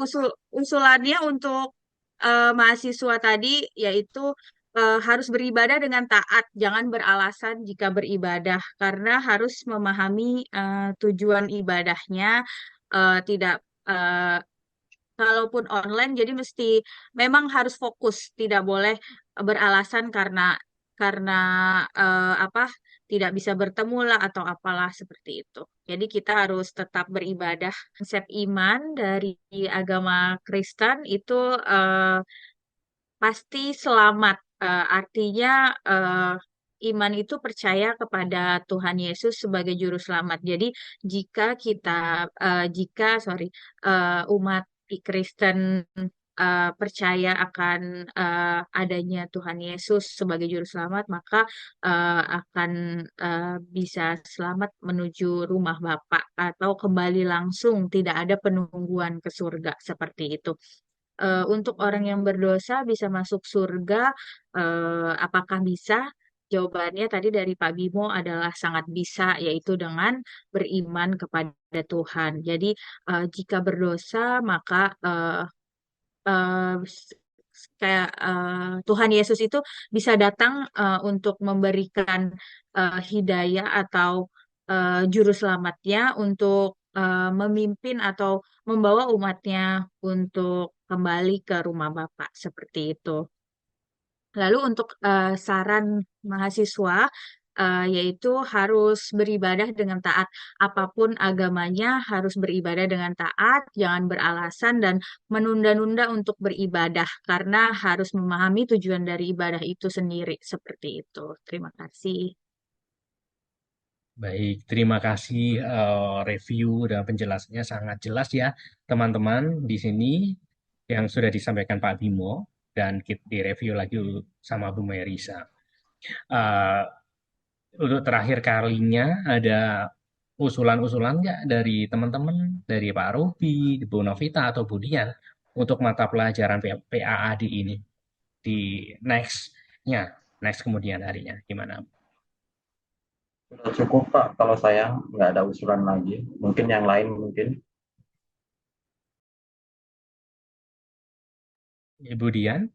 usulannya untuk mahasiswa tadi yaitu harus beribadah dengan taat, jangan beralasan jika beribadah karena harus memahami tujuan ibadahnya, tidak kalaupun online jadi mesti memang harus fokus, tidak boleh beralasan karena apa tidak bisa bertemu lah atau apalah seperti itu. Jadi kita harus tetap beribadah. Konsep iman dari agama Kristen itu pasti selamat. Artinya iman itu percaya kepada Tuhan Yesus sebagai juru selamat. Jadi jika umat Kristen percaya akan adanya Tuhan Yesus sebagai juru selamat, maka akan bisa selamat menuju rumah Bapa atau kembali langsung, tidak ada penungguan ke surga seperti itu. Untuk orang yang berdosa bisa masuk surga, apakah bisa? Jawabannya tadi dari Pak Bimo adalah sangat bisa, yaitu dengan beriman kepada Tuhan. Jadi, jika berdosa, maka kayak Tuhan Yesus itu bisa datang untuk memberikan hidayah atau juru selamatnya untuk memimpin atau membawa umatnya untuk kembali ke rumah Bapa seperti itu. Lalu untuk saran mahasiswa yaitu harus beribadah dengan taat. Apapun agamanya harus beribadah dengan taat, jangan beralasan dan menunda-nunda untuk beribadah karena harus memahami tujuan dari ibadah itu sendiri seperti itu. Terima kasih. Baik, terima kasih review dan penjelasannya sangat jelas ya, teman-teman di sini yang sudah disampaikan Pak Bimo dan kita direview lagi sama Bu Merisa. Eh, untuk terakhir kalinya ada usulan-usulan nggak dari teman-teman, dari Pak Ruby, Bu Novita atau Bu Dian untuk mata pelajaran PAAD ini di next-nya, next kemudian harinya, gimana? Sudah cukup Pak, kalau saya nggak ada usulan lagi. Mungkin yang lain mungkin. Ibu Dian?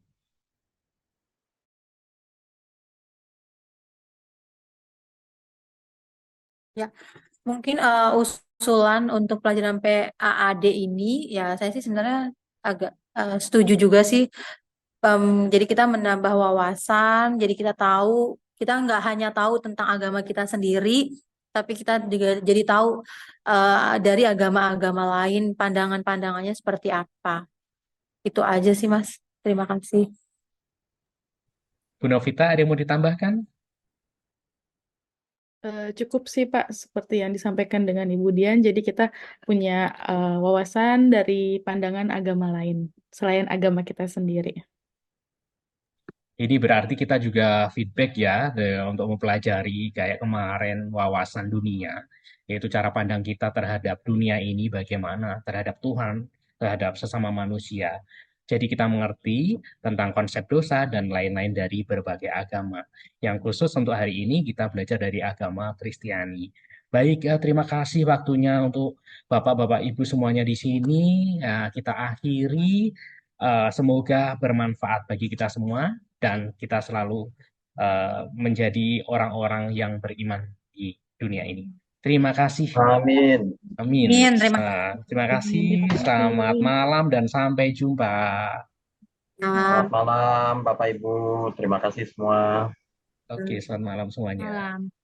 Ya, mungkin usulan untuk pelajaran PAAD ini, ya saya sih sebenarnya agak setuju juga sih. Jadi kita menambah wawasan, jadi kita tahu, kita nggak hanya tahu tentang agama kita sendiri, tapi kita juga jadi tahu dari agama-agama lain, pandangan-pandangannya seperti apa. Itu aja sih, Mas. Terima kasih. Bu Novita, ada yang mau ditambahkan? Cukup sih Pak, seperti yang disampaikan dengan Ibu Dian. Jadi kita punya wawasan dari pandangan agama lain selain agama kita sendiri. Ini berarti kita juga feedback ya untuk mempelajari kayak kemarin wawasan dunia, yaitu cara pandang kita terhadap dunia ini bagaimana, terhadap Tuhan, terhadap sesama manusia. Jadi kita mengerti tentang konsep dosa dan lain-lain dari berbagai agama. Yang khusus untuk hari ini kita belajar dari agama Kristiani. Baik, terima kasih waktunya untuk Bapak-Bapak Ibu semuanya di sini. Kita akhiri. Semoga bermanfaat bagi kita semua dan kita selalu menjadi orang-orang yang beriman di dunia ini. Terima kasih. Amin. Amin. Amin. Terima Terima kasih. kasih. Selamat malam dan sampai jumpa. Selamat malam, Bapak Ibu. Terima kasih semua. Oke, selamat malam semuanya. Malam.